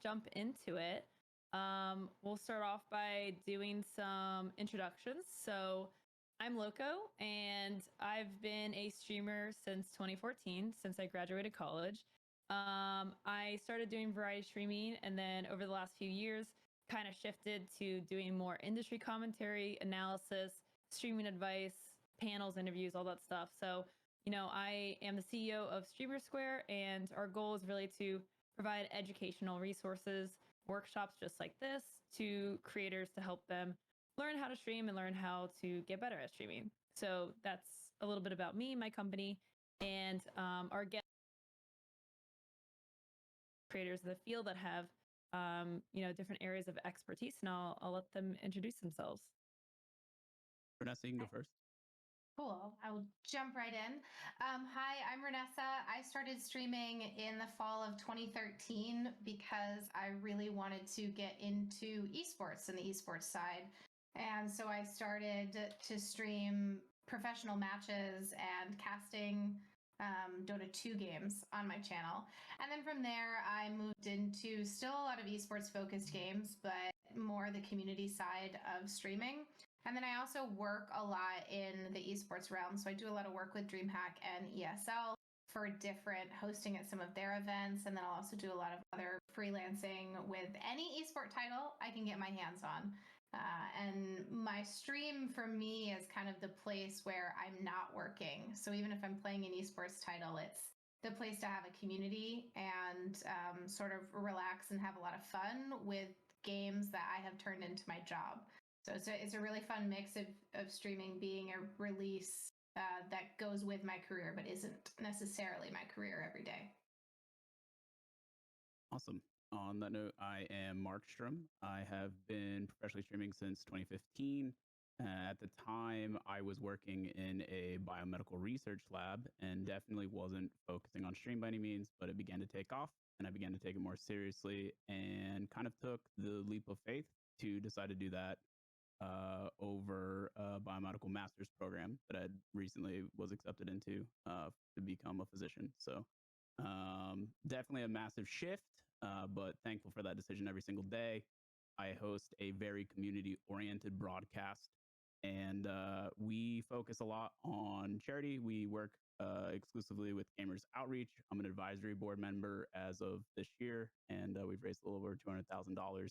jump into it. We'll start off by doing some introductions. So, I'm Lowco, and I've been a streamer since 2014, since I graduated college. I started doing variety streaming, and then over the last few years, kind of shifted to doing more industry commentary, analysis, streaming advice, panels, interviews, all that stuff. So, I am the CEO of Streamer Square, and our goal is really to provide educational resources, workshops just like this to creators to help them learn how to stream and learn how to get better at streaming. So that's a little bit about me, my company, and our guest creators in the field that have different areas of expertise, and I'll let them introduce themselves. Vanessa, you can go first. Cool. I will jump right in. Hi, I'm Renessa. I started streaming in the fall of 2013 because I really wanted to get into esports and the esports side. And so I started to stream professional matches and casting Dota 2 games on my channel. And then from there, I moved into still a lot of esports focused games, but more the community side of streaming. And then I also work a lot in the esports realm. So I do a lot of work with DreamHack and ESL for different hosting at some of their events. And then I'll also do a lot of other freelancing with any esport title I can get my hands on. And my stream for me is kind of the place where I'm not working. So even if I'm playing an esports title, it's the place to have a community and sort of relax and have a lot of fun with games that I have turned into my job. So it's a really fun mix of streaming being a release that goes with my career, but isn't necessarily my career every day. Awesome. On that note, I am Markstrom. I have been professionally streaming since 2015. At the time, I was working in a biomedical research lab and definitely wasn't focusing on stream by any means, but it began to take off and I began to take it more seriously and kind of took the leap of faith to decide to do that over a biomedical master's program that I recently was accepted into to become a physician. So definitely a massive shift, but thankful for that decision every single day. I host a very community-oriented broadcast, and we focus a lot on charity. We work exclusively with Gamers Outreach. I'm an advisory board member as of this year, and we've raised a little over $200,000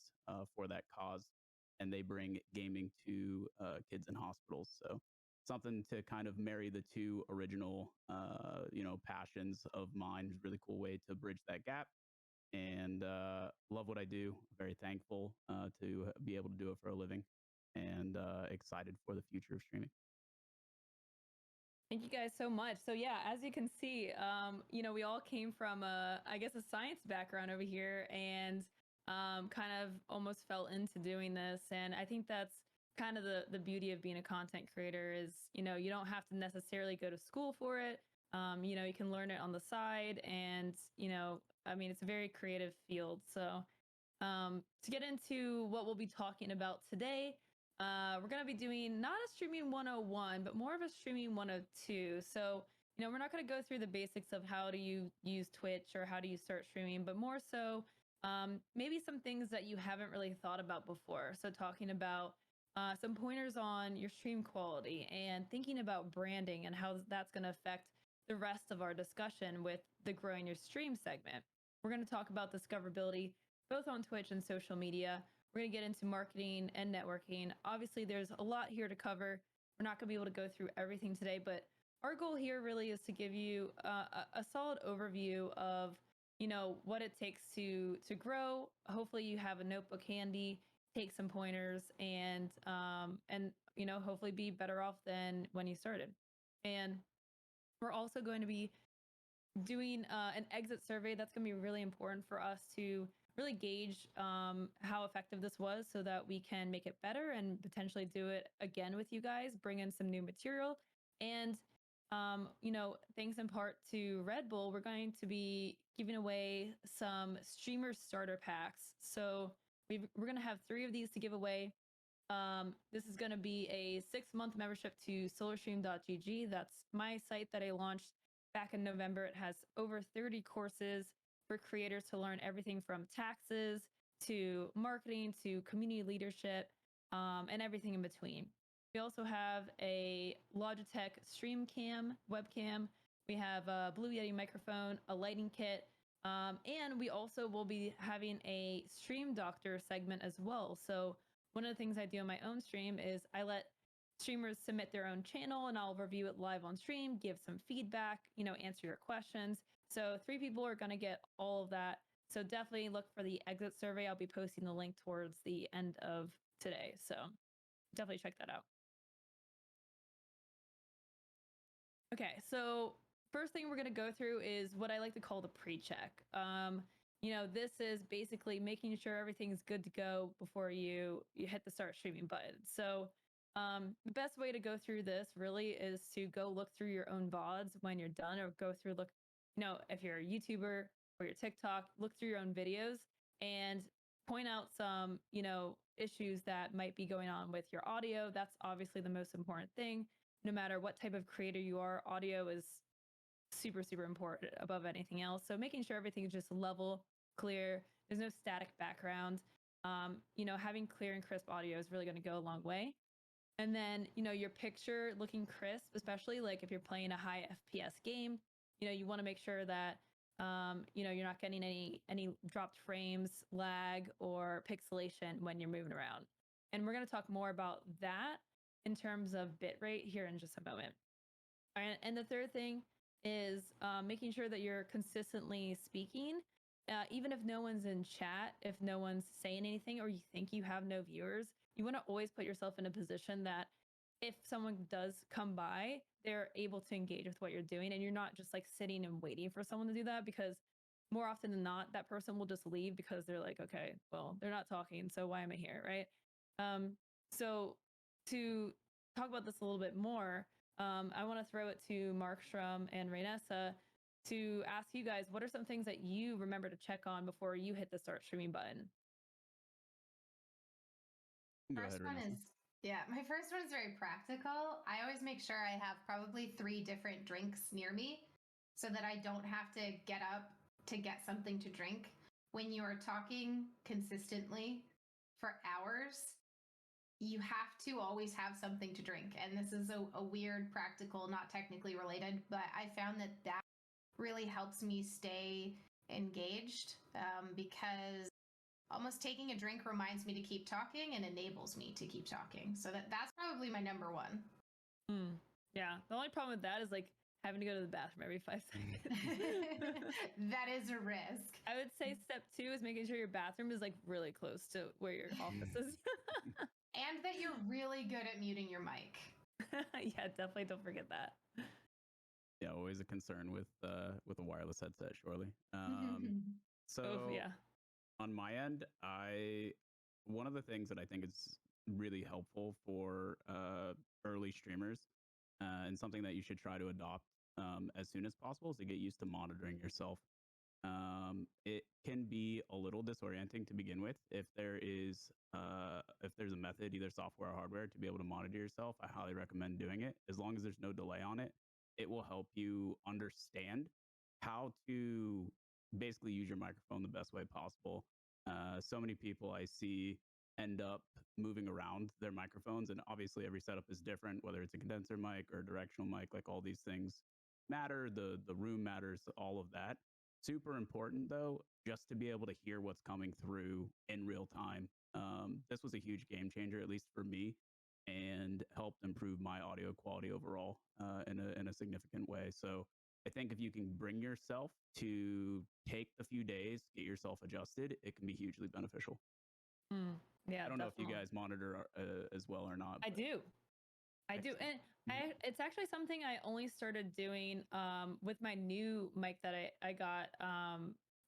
for that cause. And they bring gaming to kids in hospitals. So something to kind of marry the two original, passions of mine is a really cool way to bridge that gap. And love what I do. Very thankful to be able to do it for a living, and excited for the future of streaming. Thank you guys so much. So yeah, as you can see, we all came from a science background over here, and kind of almost fell into doing this. And I think that's kind of the beauty of being a content creator is, you don't have to necessarily go to school for it. You can learn it on the side, and, it's a very creative field. So to get into what we'll be talking about today, we're going to be doing not a streaming 101, but more of a streaming 102. So, we're not going to go through the basics of how do you use Twitch or how do you start streaming, but more so maybe some things that you haven't really thought about before. So talking about some pointers on your stream quality and thinking about branding and how that's going to affect the rest of our discussion with the growing your stream segment. We're going to talk about discoverability, both on Twitch and social media. We're going to get into marketing and networking. Obviously, there's a lot here to cover. We're not going to be able to go through everything today, but our goal here really is to give you a solid overview of what it takes to grow. Hopefully you have a notebook handy, take some pointers, and hopefully be better off than when you started. And we're also going to be doing an exit survey. That's going to be really important for us to really gauge how effective this was so that we can make it better and potentially do it again with you guys, bring in some new material. And thanks in part to Redbull, we're going to be giving away some streamer starter packs. So we're going to have 3 of these to give away. This is going to be a 6-month membership to Solarstream.gg. That's my site that I launched back in November. It has over 30 courses, for creators to learn everything from taxes to marketing to community leadership, and everything in between. We also have a Logitech Stream Cam webcam. We have a Blue Yeti microphone, a lighting kit, and we also will be having a Stream Doctor segment as well. So one of the things I do on my own stream is I let streamers submit their own channel and I'll review it live on stream, give some feedback, answer your questions. So 3 people are going to get all of that. So definitely look for the exit survey. I'll be posting the link towards the end of today. So definitely check that out. Okay, so first thing we're going to go through is what I like to call the pre-check. This is basically making sure everything's good to go before you hit the start streaming button. So the best way to go through this really is to go look through your own VODs when you're done, or go through, if you're a YouTuber or your TikTok, look through your own videos and point out some, issues that might be going on with your audio. That's obviously the most important thing. No matter what type of creator you are, audio is super, super important above anything else. So making sure everything is just level, clear, there's no static background. Having clear and crisp audio is really going to go a long way. And then, your picture looking crisp, especially like if you're playing a high FPS game, you want to make sure that, you're not getting any dropped frames, lag, or pixelation when you're moving around. And we're going to talk more about that in terms of bitrate here in just a moment. And the third thing is making sure that you're consistently speaking, even if no one's in chat, if no one's saying anything, or you think you have no viewers, you want to always put yourself in a position that if someone does come by, they're able to engage with what you're doing, and you're not just like sitting and waiting for someone to do that, because more often than not, that person will just leave because they're like, okay, well, they're not talking, so why am I here, right? So to talk about this a little bit more, I want to throw it to Markstrom and Rainessa to ask you guys, what are some things that you remember to check on before you hit the start streaming button? Go ahead, Renessa. My first one is very practical. I always make sure I have probably 3 different drinks near me so that I don't have to get up to get something to drink. When you are talking consistently for hours, you have to always have something to drink. And this is a weird, practical, not technically related, but I found that really helps me stay engaged, because almost taking a drink reminds me to keep talking and enables me to keep talking. So that's probably my number one. Yeah. The only problem with that is like having to go to the bathroom every 5 seconds. That is a risk. I would say step 2 is making sure your bathroom is like really close to where your office is. And that you're really good at muting your mic. Yeah, definitely don't forget that. Yeah, always a concern with a wireless headset, surely. Yeah. On my end, one of the things that I think is really helpful for early streamers, and something that you should try to adopt as soon as possible, is to get used to monitoring yourself. It can be a little disorienting to begin with. If there's a method, either software or hardware, to be able to monitor yourself, I highly recommend doing it. As long as there's no delay on it, it will help you understand how to basically use your microphone the best way possible. So many people I see end up moving around their microphones, and obviously every setup is different, whether it's a condenser mic or a directional mic, like all these things matter. The room matters, all of that. Super important though, just to be able to hear what's coming through in real time. This was a huge game changer, at least for me, and helped improve my audio quality overall in a significant way. So I think if you can bring yourself to take a few days, get yourself adjusted, it can be hugely beneficial. Yeah, I don't know if you guys monitor as well or not. I do. And it's actually something I only started doing with my new mic that I got.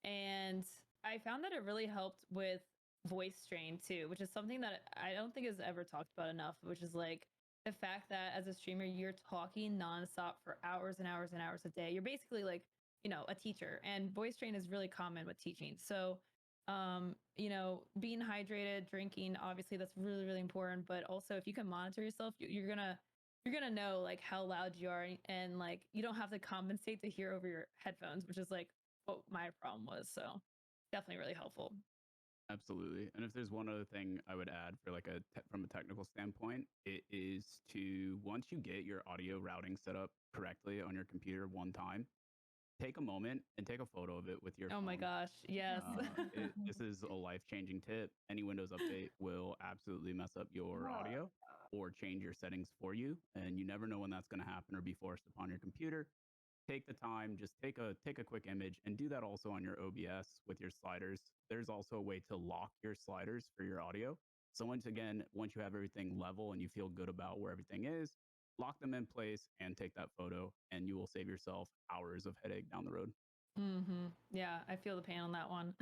And I found that it really helped with voice strain too, which is something that I don't think is ever talked about enough, which is like the fact that as a streamer, you're talking nonstop for hours and hours and hours a day. You're basically like, a teacher, and voice strain is really common with teaching. So, being hydrated, drinking, obviously that's really, really important. But also if you can monitor yourself, you're gonna know like how loud you are, and like you don't have to compensate to hear over your headphones, which is like what my problem was. So definitely really helpful. Absolutely. And if there's one other thing I would add for like from a technical standpoint, it is to once you get your audio routing set up correctly on your computer one time, take a moment and take a photo of it with your Oh phone. my gosh, yes. This is a life-changing tip. Any Windows update will absolutely mess up your audio or change your settings for you, and you never know when that's going to happen or be forced upon your computer. Take the time, just take a quick image, and do that also on your OBS with your sliders. There's also a way to lock your sliders for your audio. So once you have everything level and you feel good about where everything is, lock them in place and take that photo, and you will save yourself hours of headache down the road. Yeah, I feel the pain on that one.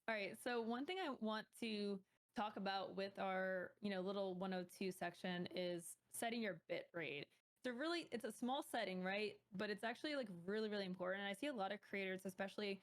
All right, so one thing I want to talk about with our, little 102 section is setting your bit rate. It's a small setting, right? But it's actually like really, really important. And I see a lot of creators, especially,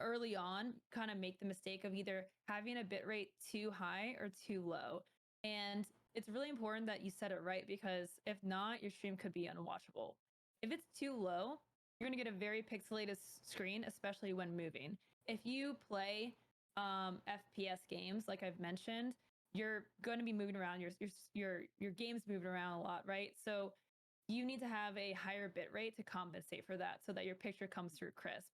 early on, kind of make the mistake of either having a bit rate too high or too low. And it's really important that you set it right, because if not, your stream could be unwatchable. If it's too low, you're going to get a very pixelated screen, especially when moving. If you play FPS games, like I've mentioned, you're going to be moving around. Your game's moving around a lot, right? So you need to have a higher bit rate to compensate for that, so that your picture comes through crisp.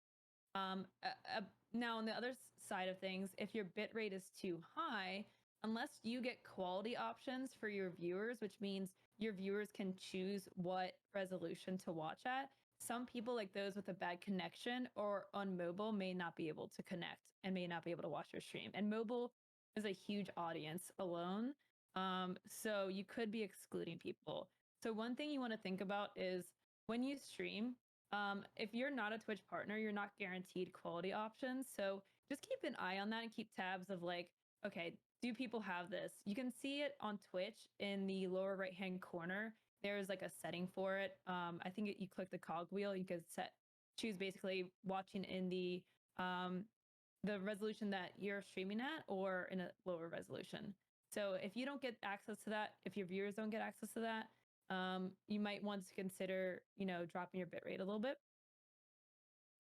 Now, on the other side of things, if your bit rate is too high, unless you get quality options for your viewers, which means your viewers can choose what resolution to watch at, some people, like those with a bad connection or on mobile, may not be able to connect and may not be able to watch your stream. And mobile is a huge audience alone. So you could be excluding people. So one thing you want to think about is when you stream, if you're not a Twitch partner, you're not guaranteed quality options. So just keep an eye on that and keep tabs of like, okay, do people have this? You can see it on Twitch in the lower right-hand corner. There's like a setting for it. I think you click the cog wheel, you could choose basically watching in the resolution that you're streaming at or in a lower resolution. So if you don't get access to that, if your viewers don't get access to that, you might want to consider, dropping your bitrate a little bit.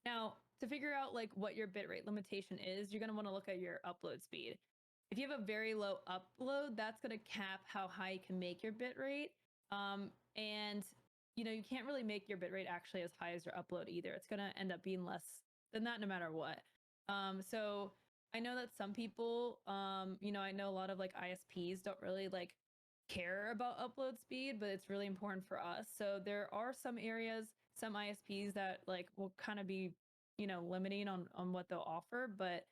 Now, to figure out like what your bitrate limitation is, you're going to want to look at your upload speed. If you have a very low upload, that's going to cap how high you can make your bitrate. And you can't really make your bitrate actually as high as your upload either. It's going to end up being less than that no matter what. So I know that some people, I know a lot of like ISPs don't really like care about upload speed, but it's really important for us. So there are some areas, some ISPs that like will kind of be, limiting on what they'll offer. But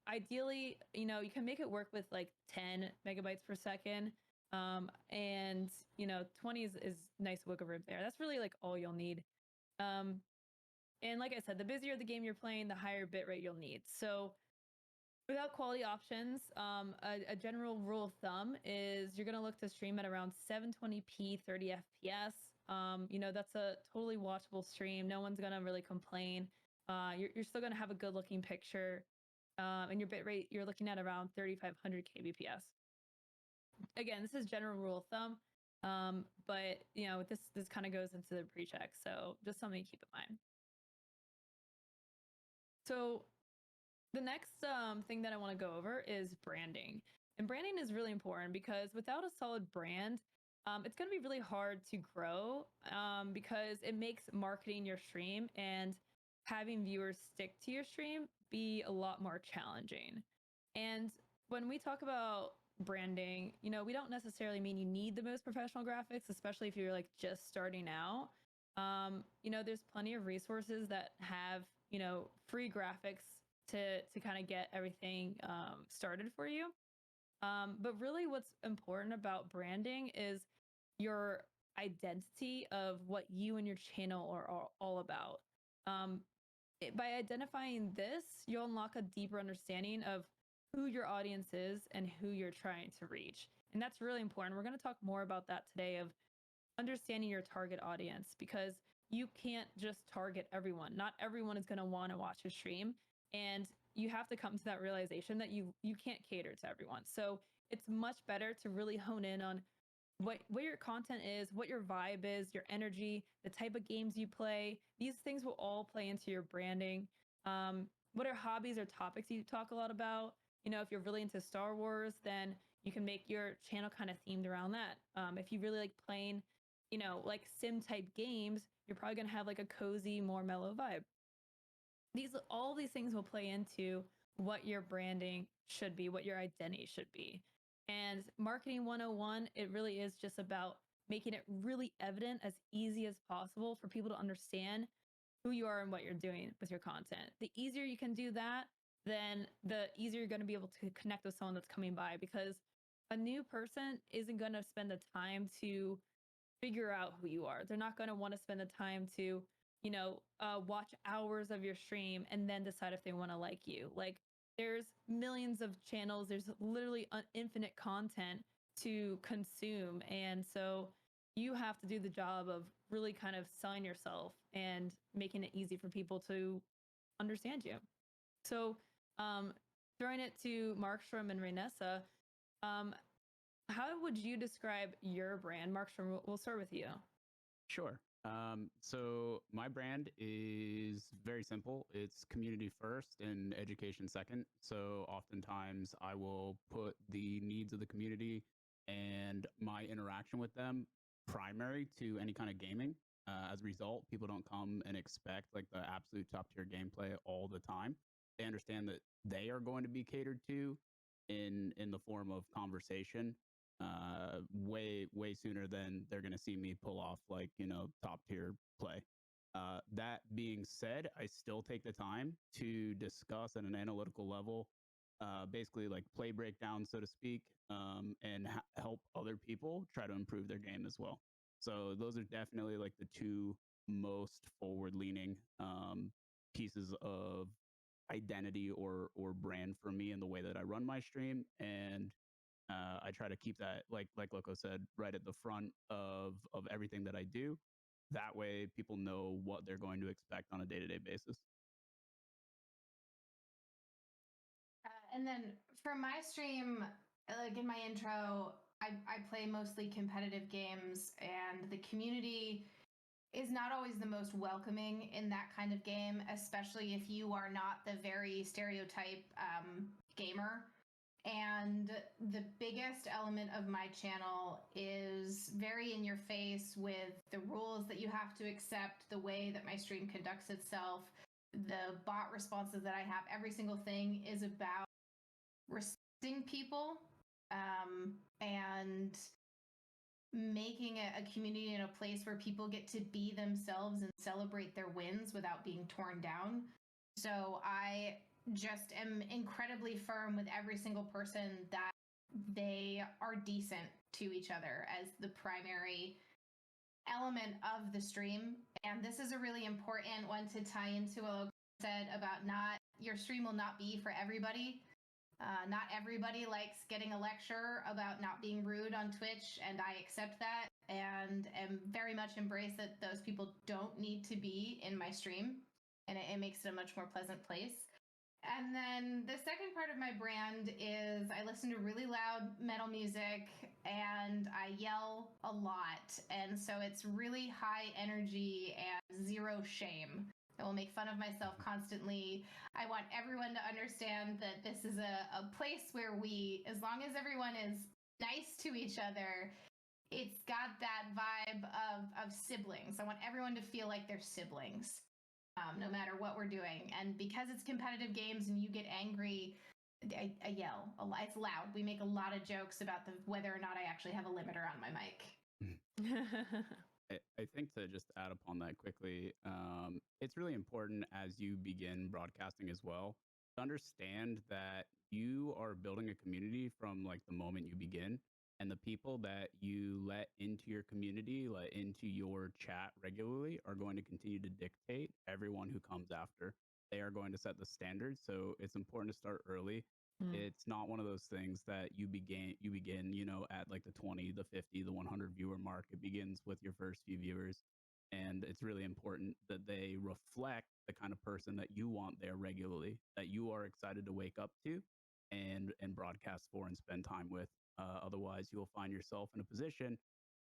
ideally, you can make it work with like 10 megabytes per second. And 20 is nice wiggle room there. That's really like all you'll need. And like I said, the busier the game you're playing, the higher bit rate you'll need. So without quality options, a general rule of thumb is you're going to look to stream at around 720p 30 fps. That's a totally watchable stream. No one's going to really complain. You're still going to have a good looking picture. And your bit rate, you're looking at around 3500 kbps. Again, this is general rule of thumb. But this kind of goes into the pre-check. So just something to keep in mind. So the next thing that I want to go over is branding. And branding is really important because without a solid brand, it's going to be really hard to grow because it makes marketing your stream and having viewers stick to your stream be a lot more challenging. And when we talk about branding, we don't necessarily mean you need the most professional graphics, especially if you're like just starting out. There's plenty of resources that have, free graphics to kind of get everything started for you. But really what's important about branding is your identity of what you and your channel are all about. By identifying this, you'll unlock a deeper understanding of who your audience is and who you're trying to reach. And that's really important. We're going to talk more about that today, of understanding your target audience, because you can't just target everyone. Not everyone is going to want to watch a stream. And you have to come to that realization that you can't cater to everyone. So it's much better to really hone in on what your content is, what your vibe is, your energy, the type of games you play. These things will all play into your branding. What are hobbies or topics you talk a lot about? You know, if you're really into Star Wars, then you can make your channel kind of themed around that. If you really like playing, you know, like sim type games, you're probably going to have like a cozy, more mellow vibe. All these things will play into what your branding should be, what your identity should be. And marketing 101, it really is just about making it really evident, as easy as possible for people to understand who you are and what you're doing with your content. The easier you can do that, then the easier you're going to be able to connect with someone that's coming by, because a new person isn't going to spend the time to figure out who you are. They're not going to want to spend the time to, you know, watch hours of your stream and then decide if they want to like you. Like, there's millions of channels, there's literally infinite content to consume. And so you have to do the job of really kind of selling yourself and making it easy for people to understand you. So, throwing it to Markstrom and Renessa, um, how would you describe your brand? Markstrom, we'll start with you. Sure. So my brand is very simple. It's community first and education second. So oftentimes I will put the needs of the community and my interaction with them primary to any kind of gaming. As a result, people don't come and expect like the absolute top tier gameplay all the time. They understand that they are going to be catered to in the form of conversation way sooner than they're going to see me pull off like, you know, top tier play. That being said, I still take the time to discuss at an analytical level, basically like play breakdown, so to speak, and help other people try to improve their game as well. So those are definitely like the two most forward leaning pieces of identity or brand for me in the way that I run my stream. And I try to keep that, like Lowco said, right at the front of everything that I do. That way, people know what they're going to expect on a day-to-day basis. And then for my stream, like in my intro, I play mostly competitive games, and the community is not always the most welcoming in that kind of game, especially if you are not the very stereotype gamer. And the biggest element of my channel is very in your face with the rules that you have to accept, the way that my stream conducts itself, the bot responses that I have. Every single thing is about respecting people, and making a community and a place where people get to be themselves and celebrate their wins without being torn down. So I just am incredibly firm with every single person that they are decent to each other as the primary element of the stream. And this is a really important one to tie into what I said about not your stream will not be for everybody. Not everybody likes getting a lecture about not being rude on Twitch, and I accept that and am very much embrace that those people don't need to be in my stream, and it makes it a much more pleasant place. And then the second part of my brand is I listen to really loud metal music and I yell a lot. And so it's really high energy and zero shame. I will make fun of myself constantly. I want everyone to understand that this is a place where we, as long as everyone is nice to each other, it's got that vibe of siblings. I want everyone to feel like they're siblings, no matter what we're doing. And because it's competitive games and you get angry, I yell a lot. It's loud. We make a lot of jokes about whether or not I actually have a limiter on my mic. I think to just add upon that quickly, it's really important as you begin broadcasting as well to understand that you are building a community from like the moment you begin, and the people that you let into your community, let into your chat regularly, are going to continue to dictate everyone who comes after. They are going to set the standards, so it's important to start early. It's not one of those things that you begin, you know, at like the 20, the 50, the 100 viewer mark. It begins with your first few viewers. And it's really important that they reflect the kind of person that you want there regularly, that you are excited to wake up to and broadcast for and spend time with. Otherwise, you will find yourself in a position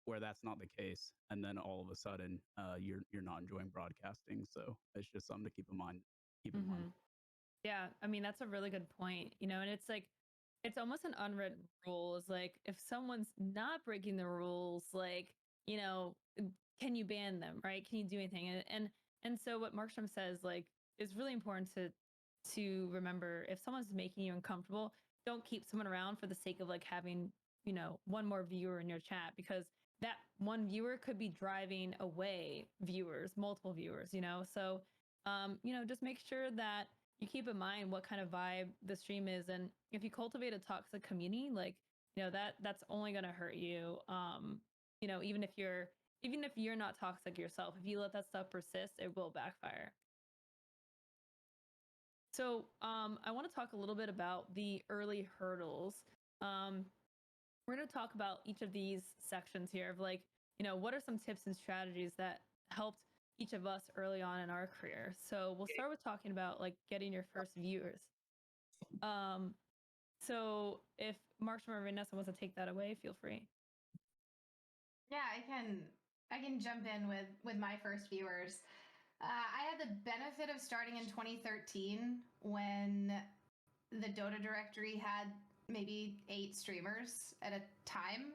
where that's not the case, and then all of a sudden you're not enjoying broadcasting. So it's just something to keep in mind. Yeah, I mean, that's a really good point, you know, and it's like, it's almost an unwritten rule. Is like, if someone's not breaking the rules, like, you know, can you ban them, right? Can you do anything? And so what Markstrom says, like, is really important to remember. If someone's making you uncomfortable, don't keep someone around for the sake of like having, you know, one more viewer in your chat, because that one viewer could be driving away viewers, multiple viewers, you know? So, you know, just make sure that you keep in mind what kind of vibe the stream is. And if you cultivate a toxic community, like, you know, that's only going to hurt you. You know, even if you're not toxic yourself, if you let that stuff persist, it will backfire. So I want to talk a little bit about the early hurdles. We're going to talk about each of these sections here of, like, you know, what are some tips and strategies that helped each of us early on in our career. So we'll start with talking about like getting your first viewers. So if Markstrom or Vanessa wants to take that away, feel free. Yeah, I can jump in with my first viewers. I had the benefit of starting in 2013 when the Dota directory had maybe 8 streamers at a time.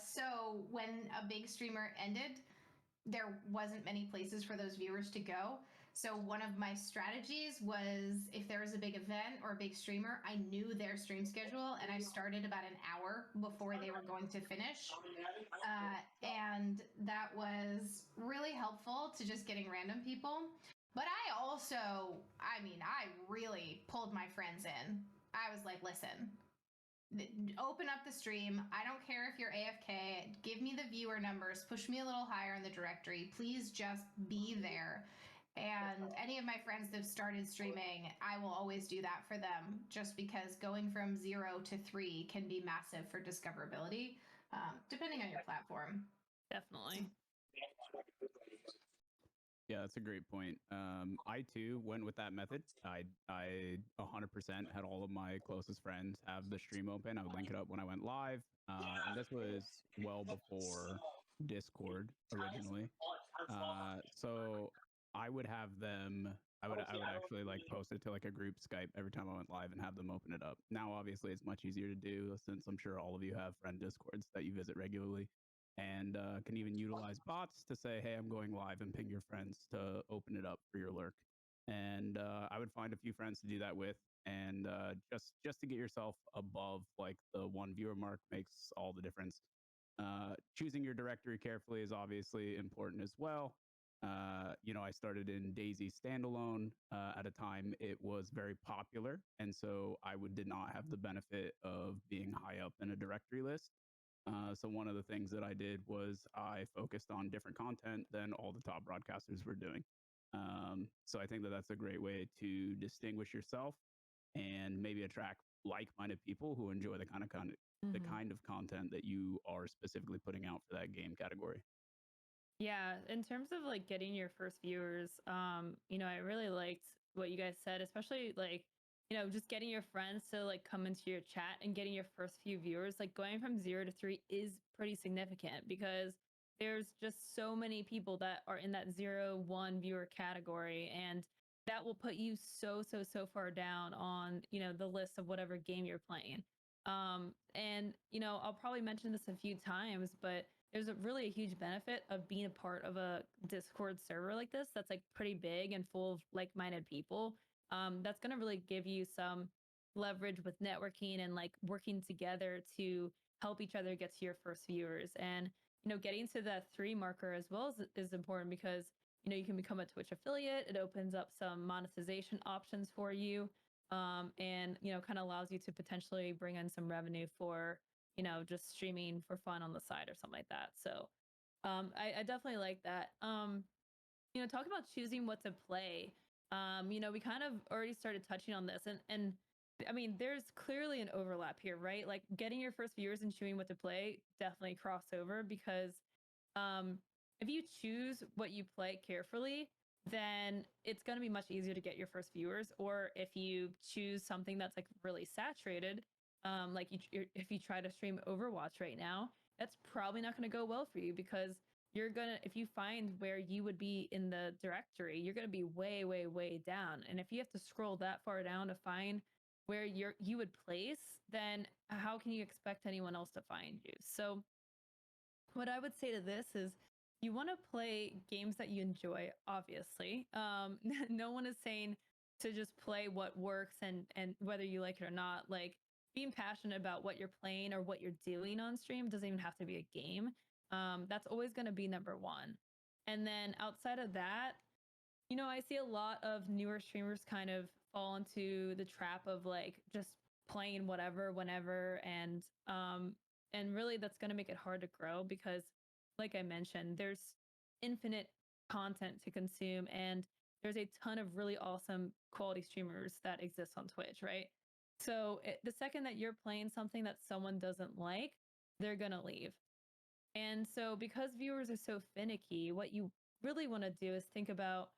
So when a big streamer ended, there wasn't many places for those viewers to go. So one of my strategies was, if there was a big event or a big streamer, I knew their stream schedule and I started about an hour before they were going to finish. And that was really helpful to just getting random people. But I really pulled my friends in. I was like, listen, open up the stream. I don't care if you're AFK. Give me the viewer numbers. Push me a little higher in the directory. Please just be there. And any of my friends that have started streaming, I will always do that for them, just because going from 0 to 3 can be massive for discoverability, depending on your platform. Definitely. Yeah, that's a great point. I too went with that method. I 100% had all of my closest friends have the stream open. I would link it up when I went live, and this was well before Discord originally. So I would have them. I would actually like post it to like a group Skype every time I went live and have them open it up. Now, obviously, it's much easier to do since I'm sure all of you have friend Discords that you visit regularly, and can even utilize bots to say, hey, I'm going live, and ping your friends to open it up for your lurk. And I would find a few friends to do that with, and just to get yourself above like the 1 viewer mark makes all the difference. Choosing your directory carefully is obviously important as well. You know, I started in Daisy standalone at a time it was very popular, and so did not have the benefit of being high up in a directory list. So one of the things that I did was I focused on different content than all the top broadcasters were doing. So I think that that's a great way to distinguish yourself and maybe attract like-minded people who enjoy the kind of content that you are specifically putting out for that game category. Yeah, in terms of like getting your first viewers, you know, I really liked what you guys said, especially like, you know, just getting your friends to like come into your chat and getting your first few viewers. Like going from 0 to 3 is pretty significant, because there's just so many people that are in that 0-1 viewer category, and that will put you so far down on, you know, the list of whatever game you're playing. And you know, I'll probably mention this a few times, but there's really a huge benefit of being a part of a Discord server like this that's like pretty big and full of like-minded people. That's going to really give you some leverage with networking and like working together to help each other get to your first viewers. And, you know, getting to that 3 marker as well is important, because, you know, you can become a Twitch affiliate. It opens up some monetization options for you. And, you know, kind of allows you to potentially bring in some revenue for, you know, just streaming for fun on the side or something like that. So I definitely like that. You know, talk about choosing what to play. You know, we kind of already started touching on this, and I mean, there's clearly an overlap here, right? Like getting your first viewers and choosing what to play definitely crossover, because if you choose what you play carefully, then it's going to be much easier to get your first viewers. Or if you choose something that's like really saturated, Like if you try to stream Overwatch right now, that's probably not going to go well for you because you're gonna if you find where you would be in the directory, you're gonna be way, way, way down. And if you have to scroll that far down to find where you would place, then how can you expect anyone else to find you? So what I would say to this is you want to play games that you enjoy, obviously. No one is saying to just play what works and whether you like it or not. Like being passionate about what you're playing or what you're doing on stream doesn't even have to be a game. That's always going to be number one. And then outside of that, I see a lot of newer streamers kind of fall into the trap of like just playing whatever whenever and really that's going to make it hard to grow because like I mentioned, there's infinite content to consume and there's a ton of really awesome quality streamers that exist on Twitch, right? So the second that you're playing something that someone doesn't like, they're going to leave. And so because viewers are so finicky, what you really want to do is think about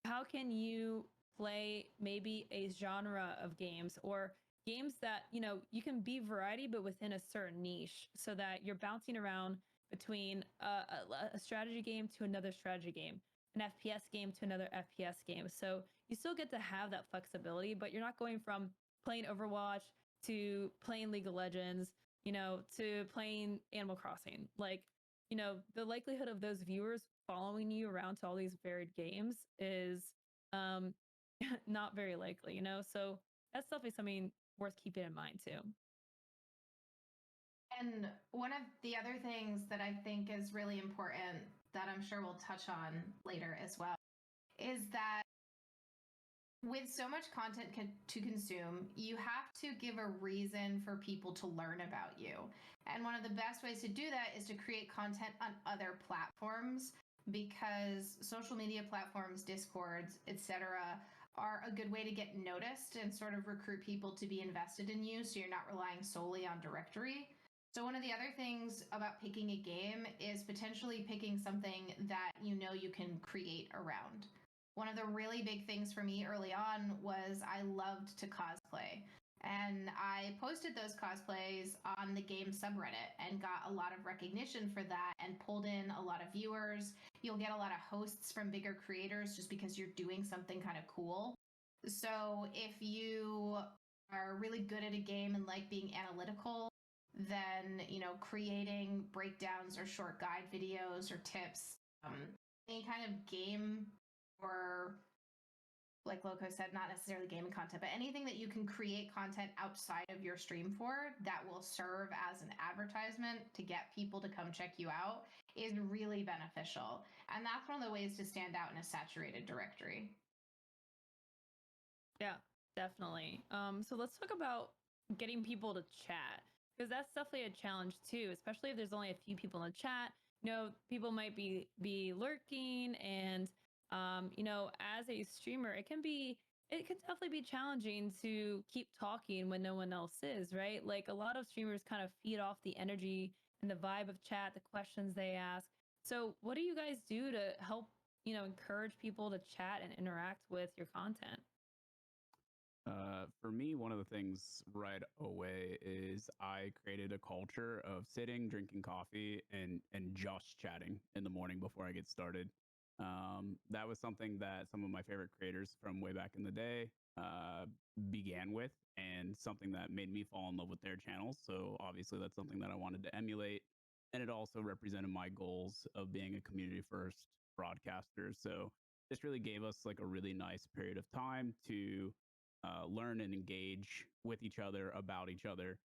how can you play maybe a genre of games or games that you can be variety but within a certain niche so that you're bouncing around between a strategy game to another strategy game, an FPS game to another FPS game, so you still get to have that flexibility but you're not going from playing Overwatch to playing League of Legends, to playing Animal Crossing. Like, the likelihood of those viewers following you around to all these varied games is um not very likely, so that's definitely something worth keeping in mind too. And one of the other things that I think is really important that I'm sure we'll touch on later as well is that with so much content to consume, you have to give a reason for people to learn about you. And one of the best ways to do that is to create content on other platforms because social media platforms, Discords, etc., are a good way to get noticed and sort of recruit people to be invested in you so you're not relying solely on directory. So one of the other things about picking a game is potentially picking something that you can create around. One of the really big things for me early on was I loved to cosplay. And I posted those cosplays on the game subreddit and got a lot of recognition for that and pulled in a lot of viewers. You'll get a lot of hosts from bigger creators just because you're doing something kind of cool. So if you are really good at a game and like being analytical, then creating breakdowns or short guide videos or tips, any kind of game or, like Lowco said, not necessarily gaming content, but anything that you can create content outside of your stream for that will serve as an advertisement to get people to come check you out is really beneficial. And that's one of the ways to stand out in a saturated directory. Yeah, definitely. So let's talk about getting people to chat because that's definitely a challenge too, especially if there's only a few people in the chat. People might be lurking, and as a streamer, it can definitely be challenging to keep talking when no one else is, right? Like a lot of streamers kind of feed off the energy and the vibe of chat, the questions they ask. So what do you guys do to help, encourage people to chat and interact with your content? For me, one of the things right away is I created a culture of sitting, drinking coffee, and just chatting in the morning before I get started. That was something that some of my favorite creators from way back in the day began with, and something that made me fall in love with their channels. So obviously, that's something that I wanted to emulate, and it also represented my goals of being a community first broadcaster. So this really gave us like a really nice period of time to learn and engage with each other, about each other,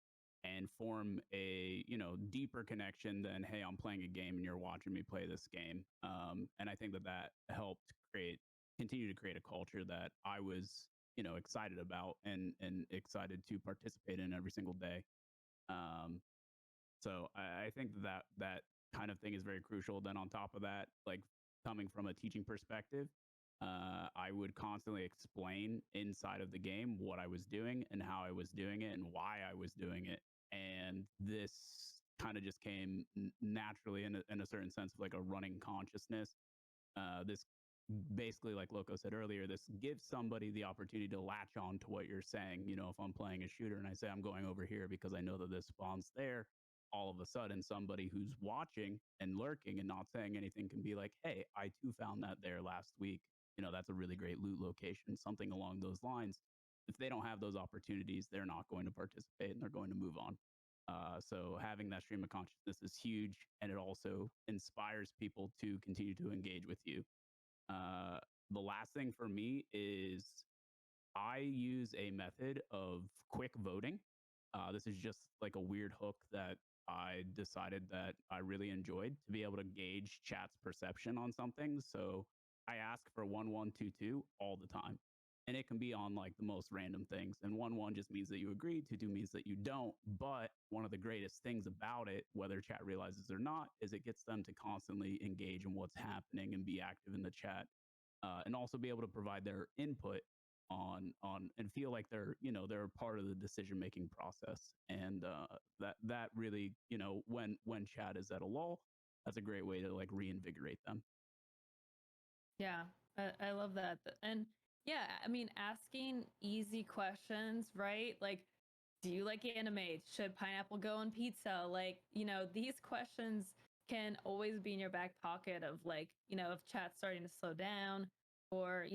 and form a deeper connection than, hey, I'm playing a game and you're watching me play this game. And I think that helped continue to create a culture that I was excited about and excited to participate in every single day. So I think that kind of thing is very crucial. Then on top of that, like coming from a teaching perspective, I would constantly explain inside of the game what I was doing and how I was doing it and why I was doing it. And this kind of just came naturally in a certain sense of like a running consciousness. This basically, like Lowco said earlier, this gives somebody the opportunity to latch on to what you're saying. You know, if I'm playing a shooter and I say I'm going over here because I know that this spawns there, all of a sudden somebody who's watching and lurking and not saying anything can be like, hey, I too found that there last week. You know, that's a really great loot location, something along those lines. If they don't have those opportunities, they're not going to participate and they're going to move on. So having that stream of consciousness is huge, and it also inspires people to continue to engage with you. The last thing for me is I use a method of quick voting. This is just like a weird hook that I decided that I really enjoyed to be able to gauge chat's perception on something. So I ask for 1122 all the time. And it can be on like the most random things. And 11 just means that you agree, 22 means that you don't. But one of the greatest things about it, whether chat realizes or not, is it gets them to constantly engage in what's happening and be active in the chat, and also be able to provide their input on and feel like they're a part of the decision making process. And that really, when chat is at a lull, that's a great way to like reinvigorate them. Yeah, I love that. And yeah, I mean, asking easy questions, right? Like, do you like anime? Should pineapple go on pizza? Like, these questions can always be in your back pocket of like, if chat's starting to slow down, or,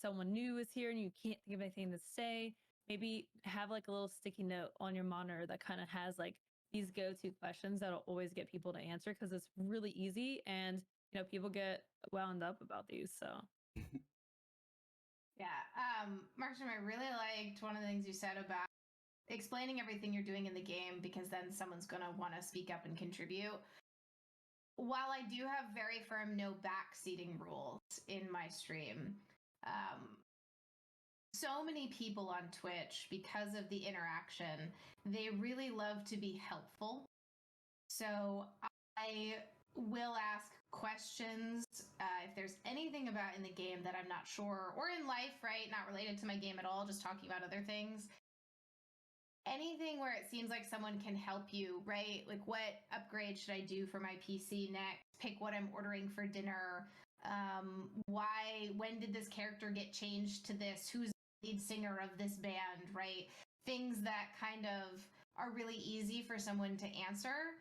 someone new is here and you can't think of anything to say, maybe have like a little sticky note on your monitor that kind of has like these go-to questions that'll always get people to answer, because it's really easy, and people get wound up about these. So Yeah. Markstrom, I really liked one of the things you said about explaining everything you're doing in the game, because then someone's going to want to speak up and contribute. While I do have very firm no backseating rules in my stream, so many people on Twitch, because of the interaction, they really love to be helpful. So I will ask questions if there's anything about in the game that I'm not sure, or in life, right? Not related to my game at all, just talking about other things. Anything where it seems like someone can help you, right? Like, what upgrade should I do for my PC next? Pick what I'm ordering for dinner. When did this character get changed to this? Who's the lead singer of this band, right? Things that kind of are really easy for someone to answer.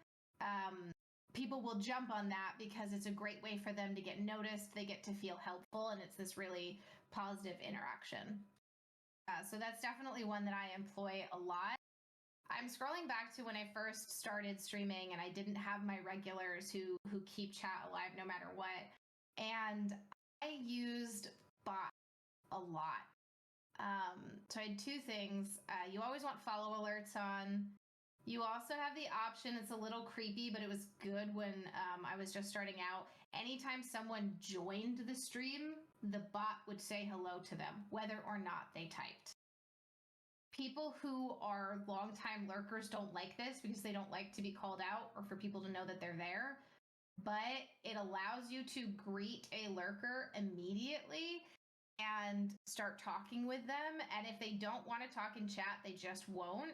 People will jump on that because it's a great way for them to get noticed. They get to feel helpful, and it's this really positive interaction. So that's definitely one that I employ a lot. I'm scrolling back to when I first started streaming and I didn't have my regulars who keep chat alive no matter what. And I used bots a lot. So I had two things. You always want follow alerts on. You also have the option, it's a little creepy, but it was good when I was just starting out. Anytime someone joined the stream, the bot would say hello to them, whether or not they typed. People who are longtime lurkers don't like this because they don't like to be called out or for people to know that they're there. But it allows you to greet a lurker immediately and start talking with them. And if they don't want to talk in chat, they just won't.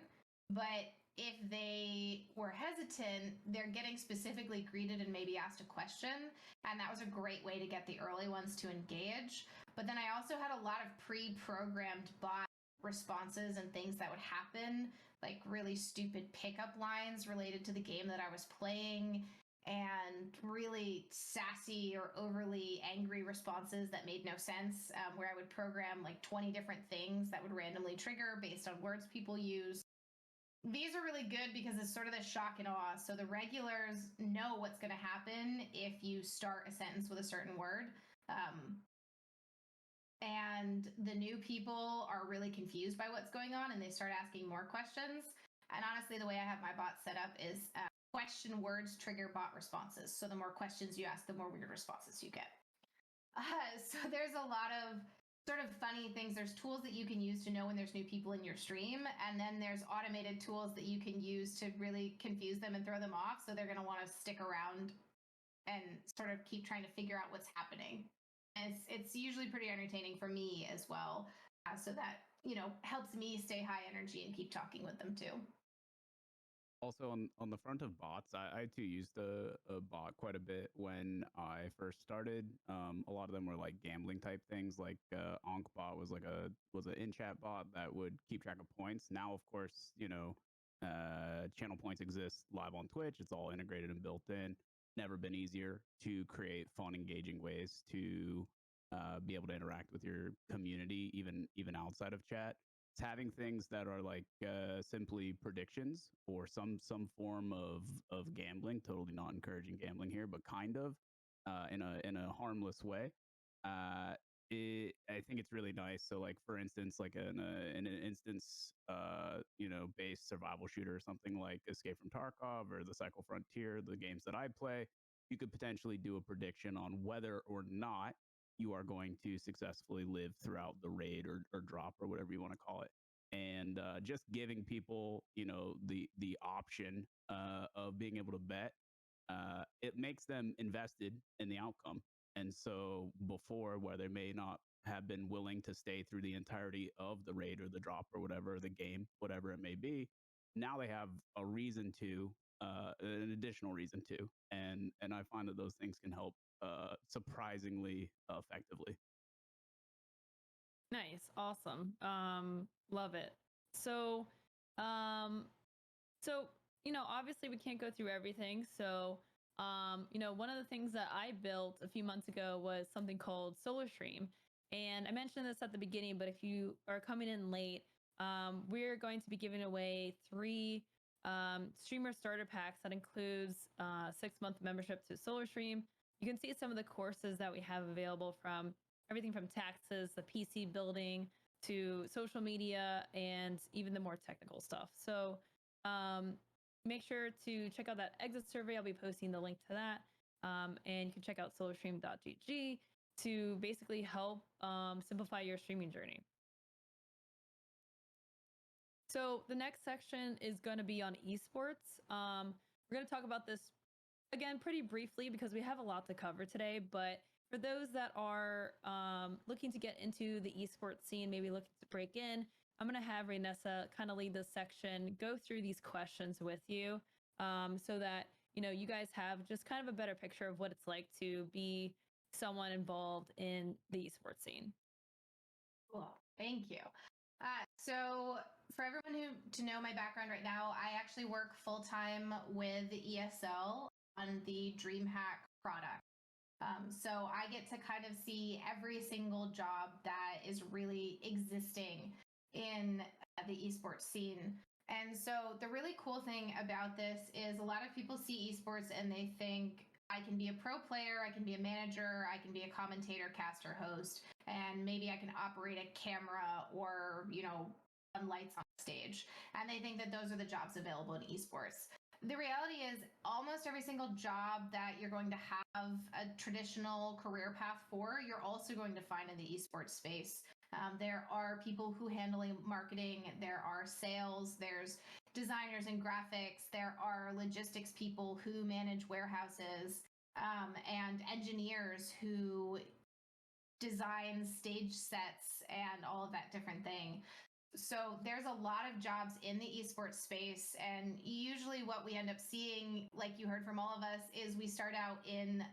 But if they were hesitant, they're getting specifically greeted and maybe asked a question. And that was a great way to get the early ones to engage. But then I also had a lot of pre-programmed bot responses and things that would happen, like really stupid pickup lines related to the game that I was playing, and really sassy or overly angry responses that made no sense, where I would program like 20 different things that would randomly trigger based on words people use. These are really good because it's sort of the shock and awe. So the regulars know what's going to happen if you start a sentence with a certain word. And the new people are really confused by what's going on, and they start asking more questions. And honestly, the way I have my bot set up is question words trigger bot responses. So the more questions you ask, the more weird responses you get. So there's a lot of sort of funny things. There's tools that you can use to know when there's new people in your stream. And then there's automated tools that you can use to really confuse them and throw them off. So they're going to want to stick around and sort of keep trying to figure out what's happening. And it's usually pretty entertaining for me as well. So that, helps me stay high energy and keep talking with them too. Also, on the front of bots, I too used a bot quite a bit when I first started. A lot of them were like gambling type things. Like Bot was like was an in chat bot that would keep track of points. Now, of course, channel points exist live on Twitch. It's all integrated and built in. Never been easier to create fun, engaging ways to be able to interact with your community, even outside of chat. It's having things that are like simply predictions or some form of gambling. Totally not encouraging gambling here, but kind of in a harmless way. I think it's really nice. So, like for instance, like in an instance, based survival shooter or something like Escape from Tarkov or the Cycle Frontier, the games that I play, you could potentially do a prediction on whether or not you are going to successfully live throughout the raid or drop or whatever you want to call it. And just giving people, the option of being able to bet, it makes them invested in the outcome. And so before, where they may not have been willing to stay through the entirety of the raid or the drop or whatever, the game, whatever it may be, now they have a reason to, an additional reason to. And I find that those things can help surprisingly effectively. Nice. Awesome. Love it. So, so, obviously we can't go through everything. So, one of the things that I built a few months ago was something called Solarstream. And I mentioned this at the beginning, but if you are coming in late, we're going to be giving away 3 streamer starter packs that includes 6-month membership to Solarstream. You can see some of the courses that we have available, from everything from taxes, the PC building, to social media, and even the more technical stuff. So make sure to check out that exit survey. I'll be posting the link to that. And you can check out solarstream.gg to basically help simplify your streaming journey. So the next section is going to be on esports. We're going to talk about this again pretty briefly because we have a lot to cover today. But for those that are looking to get into the esports scene, maybe looking to break in, I'm going to have Renessa kind of lead this section, go through these questions with you, so that you guys have just kind of a better picture of what it's like to be someone involved in the esports scene. Cool. Thank you. So for everyone to know my background right now, I actually work full-time with the ESL on the DreamHack product. So I get to kind of see every single job that is really existing in the esports scene. And so the really cool thing about this is a lot of people see esports and they think, I can be a pro player, I can be a manager, I can be a commentator, caster, host, and maybe I can operate a camera or, run lights on stage. And they think that those are the jobs available in esports. The reality is almost every single job that you're going to have a traditional career path for, you're also going to find in the esports space. There are people who handle marketing, there are sales, there's designers and graphics, there are logistics people who manage warehouses, and engineers who design stage sets and all of that different thing. So there's a lot of jobs in the esports space, and usually what we end up seeing, like you heard from all of us, is we start out in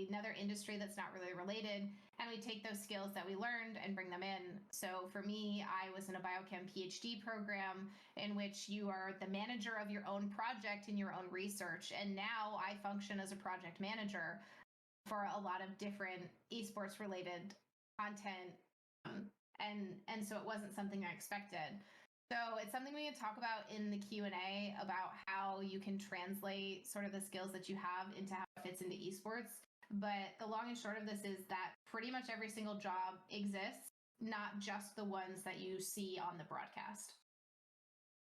another industry that's not really related, and we take those skills that we learned and bring them in. So for me, I was in a biochem PhD program in which you are the manager of your own project and your own research, and now I function as a project manager for a lot of different esports related content. And so it wasn't something I expected. So it's something we can talk about in the Q&A about how you can translate sort of the skills that you have into how it fits into esports. But the long and short of this is that pretty much every single job exists, not just the ones that you see on the broadcast.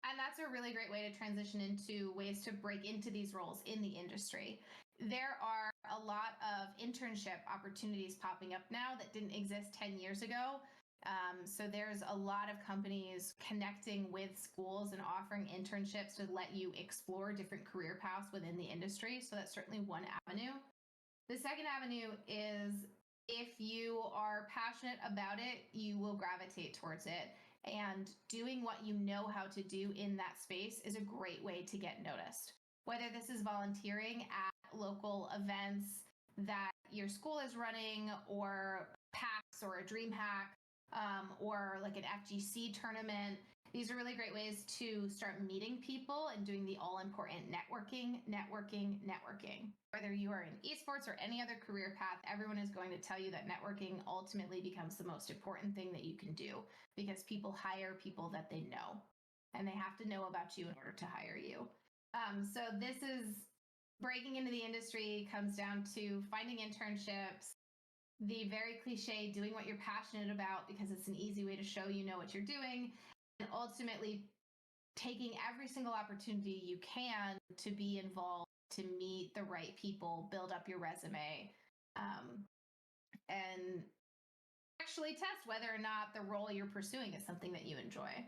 And that's a really great way to transition into ways to break into these roles in the industry. There are a lot of internship opportunities popping up now that didn't exist 10 years ago. So there's a lot of companies connecting with schools and offering internships to let you explore different career paths within the industry. So that's certainly one avenue. The second avenue is if you are passionate about it, you will gravitate towards it. And doing what you know how to do in that space is a great way to get noticed. Whether this is volunteering at local events that your school is running, or PAX or a dream hack, or like an FGC tournament. These are really great ways to start meeting people and doing the all-important networking. Whether you are in esports or any other career path, everyone is going to tell you that networking ultimately becomes the most important thing that you can do, because people hire people that they know, and they have to know about you in order to hire you. So this is breaking into the industry, comes down to finding internships, the very cliche doing what you're passionate about because it's an easy way to show you know what you're doing, and ultimately taking every single opportunity you can to be involved, to meet the right people, build up your resume, and actually test whether or not the role you're pursuing is something that you enjoy.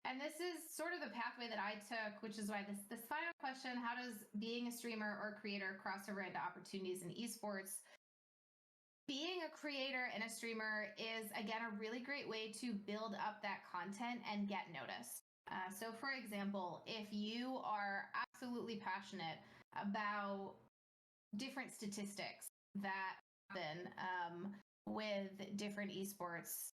And this is sort of the pathway that I took, which is why this final question, how does being a streamer or creator cross over into opportunities in esports? Being a creator and a streamer is, again, a really great way to build up that content and get noticed. So for example, if you are absolutely passionate about different statistics that happen with different esports,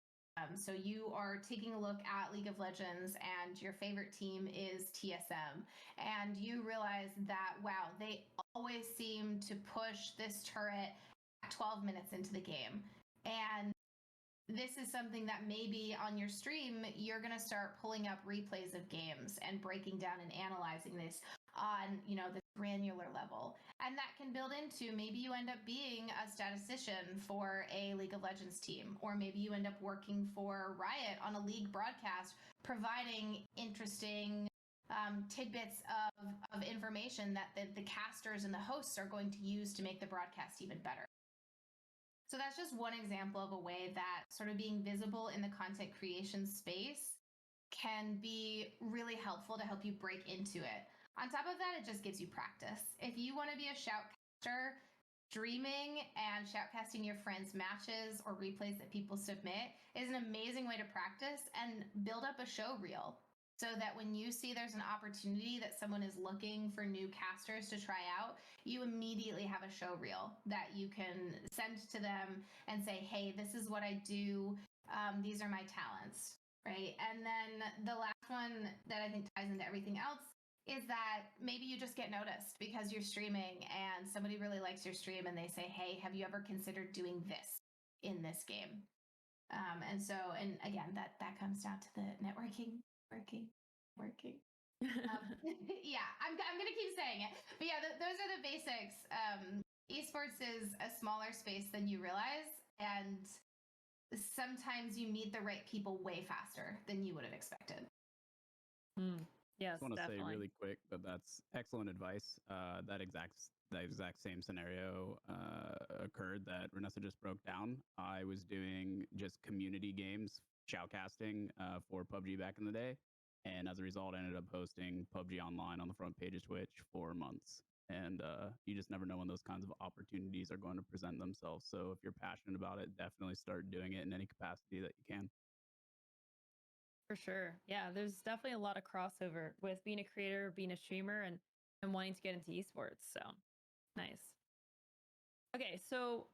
so you are taking a look at League of Legends and your favorite team is TSM, and you realize that, wow, they always seem to push this turret 12 minutes into the game. And this is something that maybe on your stream, you're going to start pulling up replays of games and breaking down and analyzing this on, the granular level. And that can build into, maybe you end up being a statistician for a League of Legends team, or maybe you end up working for Riot on a league broadcast, providing interesting tidbits of information that the casters and the hosts are going to use to make the broadcast even better. So that's just one example of a way that sort of being visible in the content creation space can be really helpful to help you break into it. On top of that, it just gives you practice. If you want to be a shoutcaster, streaming and shoutcasting your friends' matches or replays that people submit is an amazing way to practice and build up a show reel, so that when you see there's an opportunity that someone is looking for new casters to try out, you immediately have a show reel that you can send to them and say, hey, this is what I do. These are my talents, right? And then the last one that I think ties into everything else is that maybe you just get noticed because you're streaming and somebody really likes your stream and they say, hey, have you ever considered doing this in this game? And again, that comes down to the networking. Yeah, I'm gonna keep saying it, but yeah, those are the basics. Esports is a smaller space than you realize, and sometimes you meet the right people way faster than you would have expected. Yes, I want to say definitely. really quick that that's excellent advice. That exact same scenario occurred that Renessa just broke down. I was doing just community games, shoutcasting for PUBG back in the day. And as a result, I ended up hosting PUBG Online on the front page of Twitch for months. And you just never know when those kinds of opportunities are going to present themselves. So if you're passionate about it, definitely start doing it in any capacity that you can. For sure. Yeah, there's definitely a lot of crossover with being a creator, being a streamer, and wanting to get into esports. So nice. Okay, so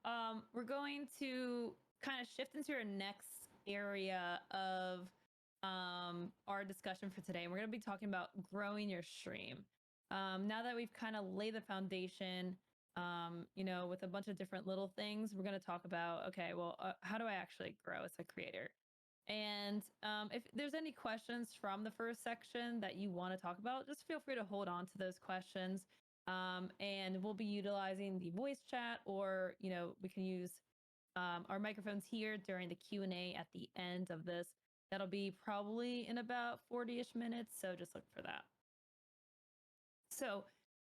we're going to kind of shift into our next area of our discussion for today. And we're going to be talking about growing your stream. Now that we've kind of laid the foundation, with a bunch of different little things, we're going to talk about, okay, well, how do I actually grow as a creator? And if there's any questions from the first section that you want to talk about, just feel free to hold on to those questions. And we'll be utilizing the voice chat, or, we can use our microphones here during the Q&A at the end of this. That'll be probably in about 40-ish minutes, so just look for that. So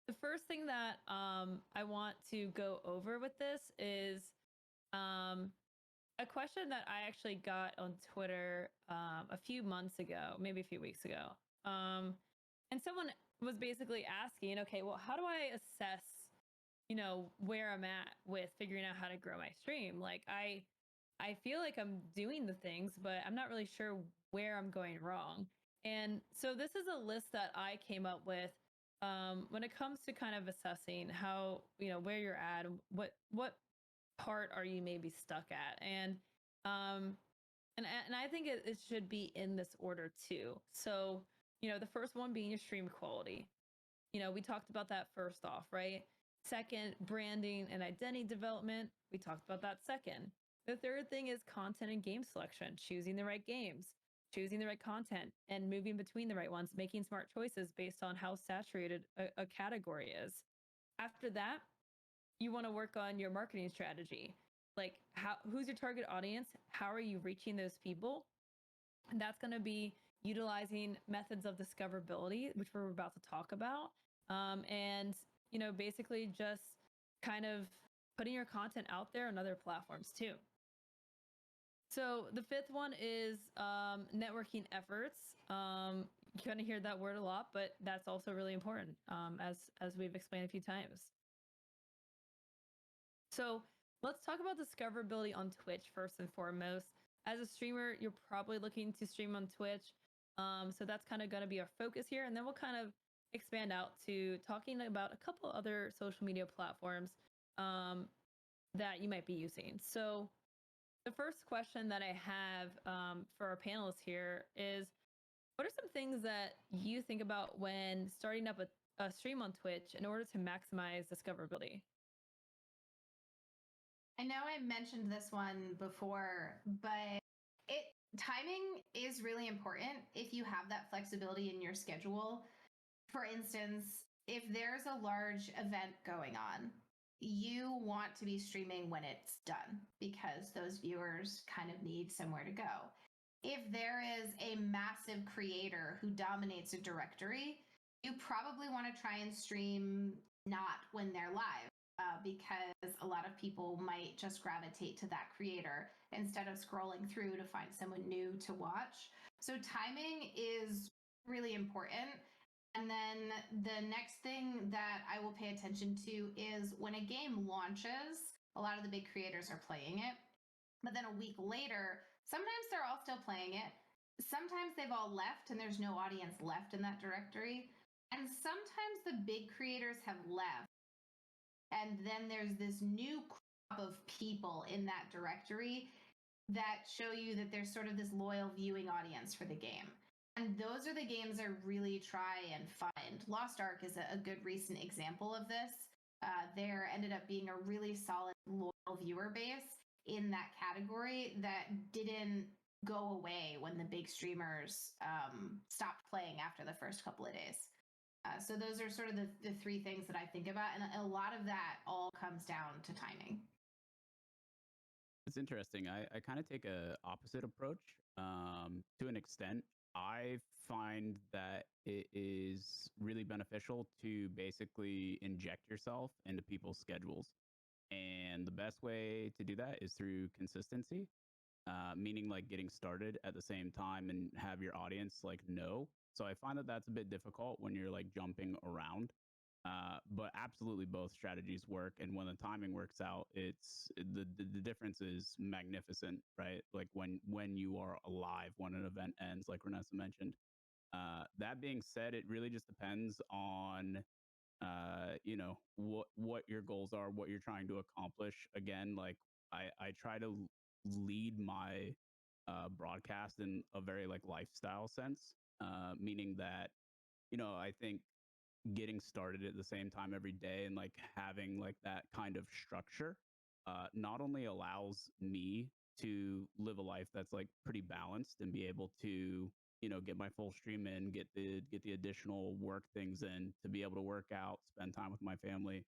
the first thing that I want to go over with this is a question that I actually got on Twitter a few months ago, maybe a few weeks ago. And someone was basically asking, okay, well, how do I assess, where I'm at with figuring out how to grow my stream? Like, I I feel like I'm doing the things, but I'm not really sure where I'm going wrong. And so this is a list that I came up with when it comes to kind of assessing how, where you're at, and what part are you maybe stuck at, um, and I think it should be in this order too. So the first one being your stream quality. We talked about that first off, right? Second, branding and identity development. We talked about that second. The third thing is content and game selection, choosing the right games, choosing the right content, and moving between the right ones, making smart choices based on how saturated a category is. After that, you want to work on your marketing strategy. Like, who's your target audience? How are you reaching those people? And that's going to be utilizing methods of discoverability, which we're about to talk about. And, basically just kind of putting your content out there on other platforms too. So the fifth one is networking efforts. You're going to hear that word a lot, but that's also really important, as we've explained a few times. So let's talk about discoverability on Twitch first and foremost. As a streamer, you're probably looking to stream on Twitch. So that's kind of going to be our focus here. And then we'll kind of expand out to talking about a couple other social media platforms that you might be using. So the first question that I have for our panelists here is, what are some things that you think about when starting up a stream on Twitch in order to maximize discoverability? I know I mentioned this one before, but timing is really important if you have that flexibility in your schedule. For instance, if there's a large event going on, you want to be streaming when it's done because those viewers kind of need somewhere to go. If there is a massive creator who dominates a directory, you probably want to try and stream not when they're live. Because a lot of people might just gravitate to that creator instead of scrolling through to find someone new to watch. So timing is really important. And then the next thing that I will pay attention to is when a game launches, a lot of the big creators are playing it. But then a week later, sometimes they're all still playing it. Sometimes they've all left and there's no audience left in that directory. And sometimes the big creators have left and then there's this new crop of people in that directory that show you that there's sort of this loyal viewing audience for the game. And those are the games I really try and find. Lost Ark is a good recent example of this. There ended up being a really solid loyal viewer base in that category that didn't go away when the big streamers stopped playing after the first couple of days. So those are sort of the three things that I think about. And a lot of that all comes down to timing. It's interesting. I kind of take a opposite approach to an extent. I find that it is really beneficial to basically inject yourself into people's schedules. And the best way to do that is through consistency, meaning like getting started at the same time and have your audience like know. So I find that that's a bit difficult when you're like jumping around. But absolutely both strategies work. And when the timing works out, it's the difference is magnificent, right? Like when you are alive, when an event ends, like Renessa mentioned. That being said, it really just depends on what your goals are, what you're trying to accomplish. Again, like I try to lead my broadcast in a very like lifestyle sense, meaning that I think getting started at the same time every day and like having like that kind of structure not only allows me to live a life that's like pretty balanced and be able to get my full stream in, get the additional work things in, to be able to work out, spend time with my family,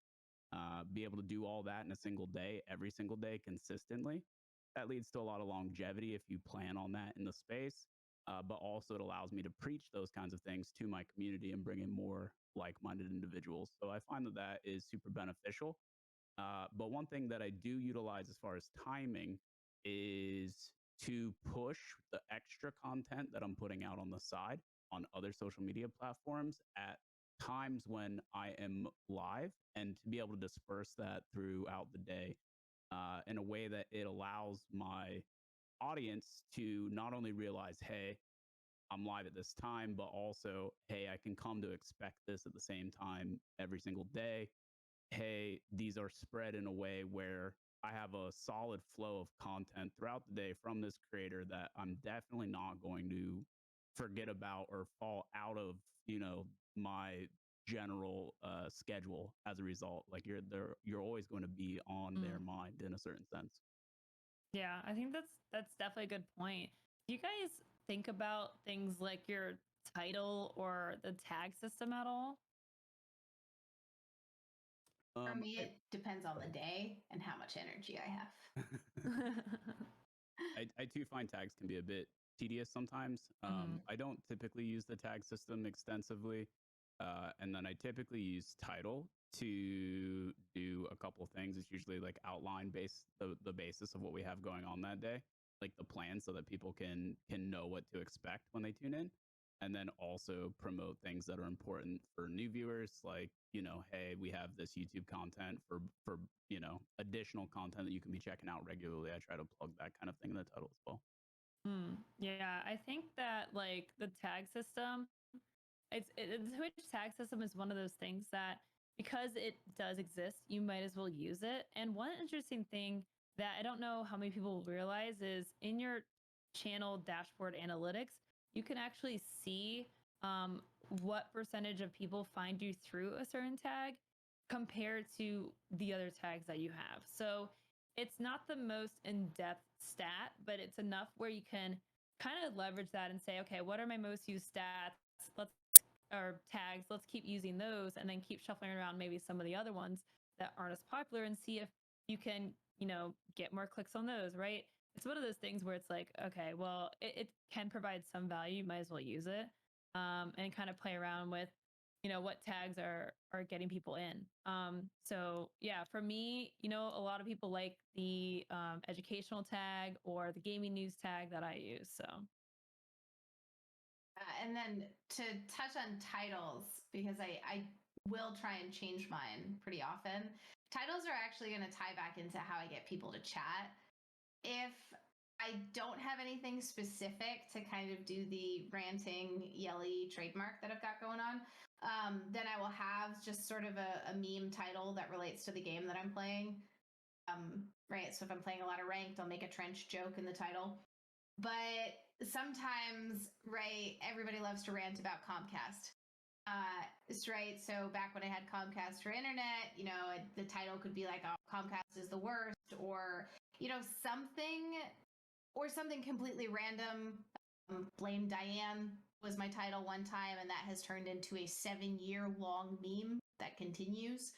be able to do all that in a single day, every single day consistently. That leads to a lot of longevity if you plan on that in the space. But also it allows me to preach those kinds of things to my community and bring in more like-minded individuals. So I find that that is super beneficial. But one thing that I do utilize as far as timing is to push the extra content that I'm putting out on the side on other social media platforms at times when I am live, and to be able to disperse that throughout the day. in a way that it allows my audience to not only realize, hey, I'm live at this time, but also, hey, I can come to expect this at the same time every single day. Hey, these are spread in a way where I have a solid flow of content throughout the day from this creator that I'm definitely not going to forget about or fall out of, my general schedule as a result. Like you're always going to be on their mind in a certain sense. Yeah, I think that's definitely a good point. Do you guys think about things like your title or the tag system at all? For me, it depends on the day and how much energy I have. I too find tags can be a bit tedious sometimes. I don't typically use the tag system extensively. And then I typically use title to do a couple things. It's usually like outline the basis of what we have going on that day, like the plan, so that people can know what to expect when they tune in. And then also promote things that are important for new viewers, like, hey, we have this YouTube content for additional content that you can be checking out regularly. I try to plug that kind of thing in the title as well. Yeah, I think that like the tag system, the Twitch tag system is one of those things that because it does exist, you might as well use it. And one interesting thing that I don't know how many people realize is in your channel dashboard analytics, you can actually see what percentage of people find you through a certain tag compared to the other tags that you have. So it's not the most in-depth stat, but it's enough where you can kind of leverage that and say, okay, what are my most used stats? Or tags, let's keep using those and then keep shuffling around maybe some of the other ones that aren't as popular and see if you can, get more clicks on those, right? It's one of those things where it's like, okay, well, it can provide some value, you might as well use it. And kind of play around with, what tags are getting people in. So yeah, for me, a lot of people like the educational tag or the gaming news tag that I use. So and then to touch on titles, because I will try and change mine pretty often. Titles are actually going to tie back into how I get people to chat. If I don't have anything specific to kind of do the ranting, yelly trademark that I've got going on, then I will have just sort of a meme title that relates to the game that I'm playing. Right. So if I'm playing a lot of ranked, I'll make a trench joke in the title. But sometimes, right, everybody loves to rant about Comcast. It's right. So back when I had Comcast for internet, the title could be like, "Oh, Comcast is the worst," or something completely random. Blame Diane was my title one time, and that has turned into a 7-year-long meme that continues.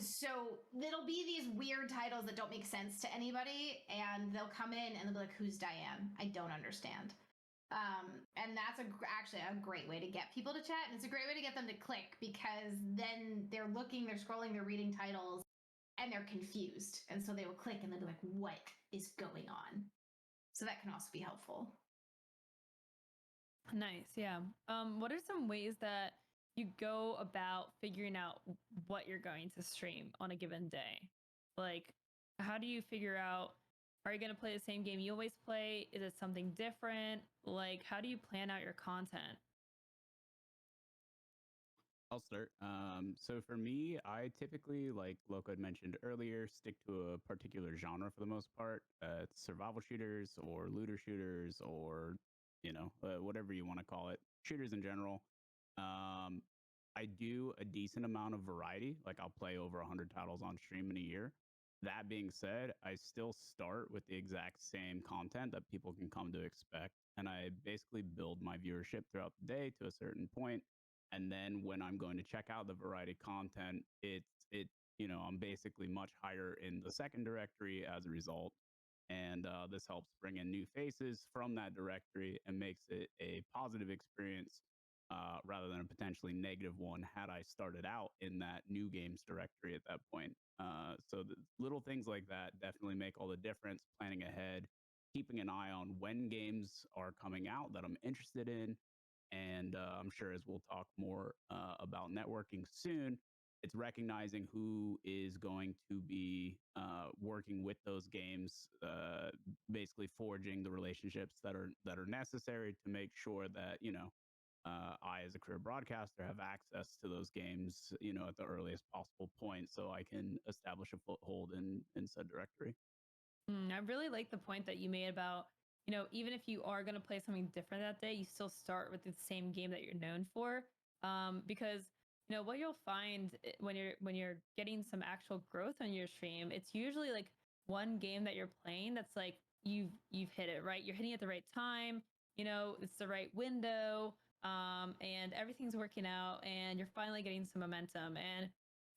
So it'll be these weird titles that don't make sense to anybody, and they'll come in and they'll be like, "Who's Diane? I don't understand." And that's actually a great way to get people to chat, and it's a great way to get them to click, because then they're scrolling, they're reading titles, and they're confused, and so they will click and they'll be like, "What is going on?" So that can also be helpful. Nice. Yeah. What are some ways that you go about figuring out what you're going to stream on a given day? Like, how do you figure out, are you going to play the same game you always play? Is it something different? Like, how do you plan out your content? I'll start. So for me, I typically, like Lowco had mentioned earlier, stick to a particular genre for the most part. It's survival shooters or looter shooters or, whatever you want to call it, shooters in general. I do a decent amount of variety. Like I'll play over 100 titles on stream in a year. That being said, I still start with the exact same content that people can come to expect. And I basically build my viewership throughout the day to a certain point, and then when I'm going to check out the variety content, I'm basically much higher in the second directory as a result. And this helps bring in new faces from that directory and makes it a positive experience rather than a potentially negative one had I started out in that new games directory at that point. So the little things like that definitely make all the difference. Planning ahead, keeping an eye on when games are coming out that I'm interested in, and I'm sure as we'll talk more about networking soon, it's recognizing who is going to be working with those games, basically forging the relationships that are necessary to make sure that I, as a career broadcaster, have access to those games, at the earliest possible point, so I can establish a foothold in said directory. I really like the point that you made about, even if you are going to play something different that day, you still start with the same game that you're known for. Because what you'll find when you're getting some actual growth on your stream, it's usually like one game that you're playing that's like you've hit it right. You're hitting it at the right time. It's the right window, and everything's working out, and you're finally getting some momentum. And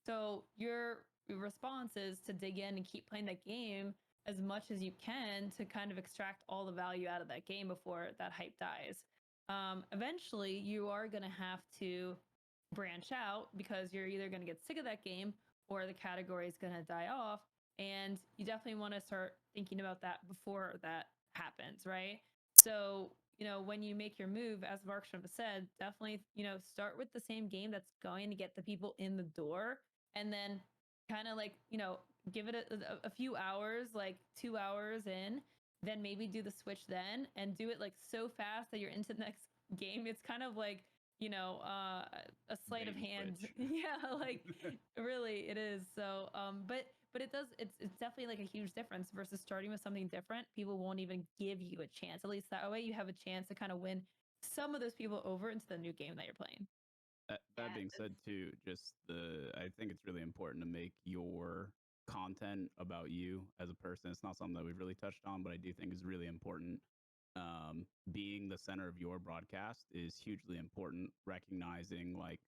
so your response is to dig in and keep playing that game as much as you can to kind of extract all the value out of that game before that hype dies. Eventually, you are going to have to branch out because you're either going to get sick of that game or the category is going to die off. And you definitely want to start thinking about that before that happens, right? So, when you make your move, as Markstrom said, definitely, start with the same game that's going to get the people in the door, and then kind of like, give it a few hours, like 2 hours in, then maybe do the switch then, and do it like so fast that you're into the next game. It's kind of like, a sleight of hand. Yeah, like really it is. So, but it's definitely like a huge difference versus starting with something different. People won't even give you a chance. At least that way you have a chance to kind of win some of those people over into the new game that you're playing. That being said, too, I think it's really important to make your content about you as a person. It's not something that we've really touched on, but I do think is really important. Being the center of your broadcast is hugely important. Recognizing like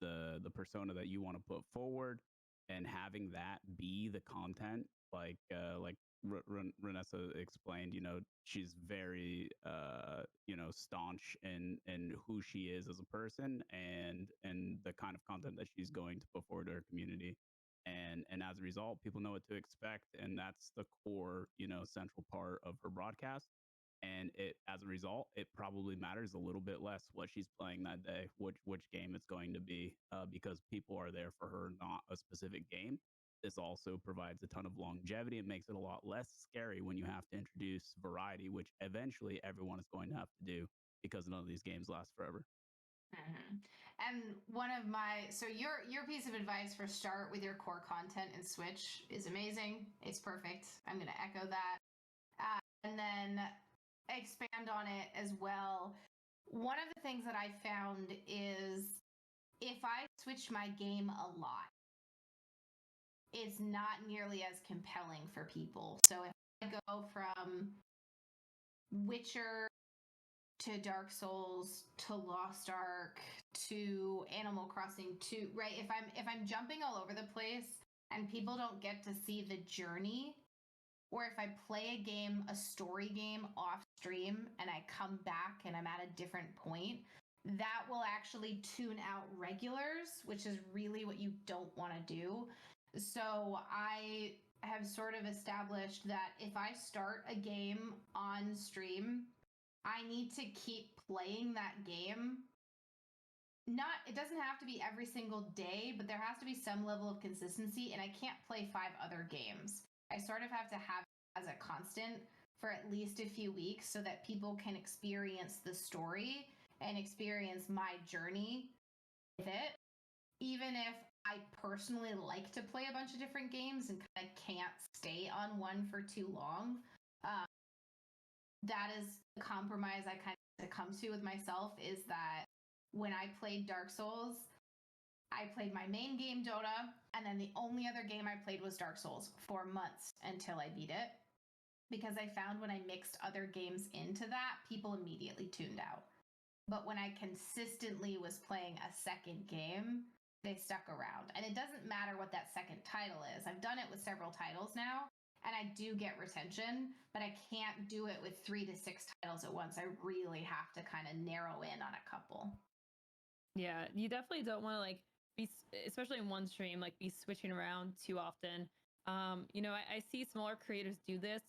the persona that you want to put forward and having that be the content, like Renessa explained, she's very staunch in who she is as a person and the kind of content that she's going to put forward to her community. And as a result, people know what to expect, and that's the core, central part of her broadcast. And as a result, it probably matters a little bit less what she's playing that day, which game it's going to be, because people are there for her, not a specific game. This also provides a ton of longevity. It makes it a lot less scary when you have to introduce variety, which eventually everyone is going to have to do because none of these games last forever. Mm-hmm. And your piece of advice for start with your core content and switch is amazing. It's perfect. I'm going to echo that. And then expand on it as well. One of the things that I found is if I switch my game a lot, it's not nearly as compelling for people. So if I go from Witcher to Dark Souls to Lost Ark to Animal Crossing 2, right? If I'm jumping all over the place and people don't get to see the journey, or if I play a story game off stream and I come back and I'm at a different point, that will actually tune out regulars, which is really what you don't want to do. So I have sort of established that if I start a game on stream, I need to keep playing that game. It doesn't have to be every single day, but there has to be some level of consistency, and I can't play 5 other games. I sort of have to have it as a constant for at least a few weeks so that people can experience the story and experience my journey with it. Even if I personally like to play a bunch of different games and kind of can't stay on one for too long, that is the compromise I kind of come to with myself, is that when I played Dark Souls, I played my main game, Dota, and then the only other game I played was Dark Souls for months until I beat it. Because I found when I mixed other games into that, people immediately tuned out. But when I consistently was playing a second game, they stuck around. And it doesn't matter what that second title is. I've done it with several titles now, and I do get retention, but I can't do it with 3 to 6 titles at once. I really have to kind of narrow in on a couple. Yeah, you definitely don't want to like be, especially in one stream, like be switching around too often. I see smaller creators do this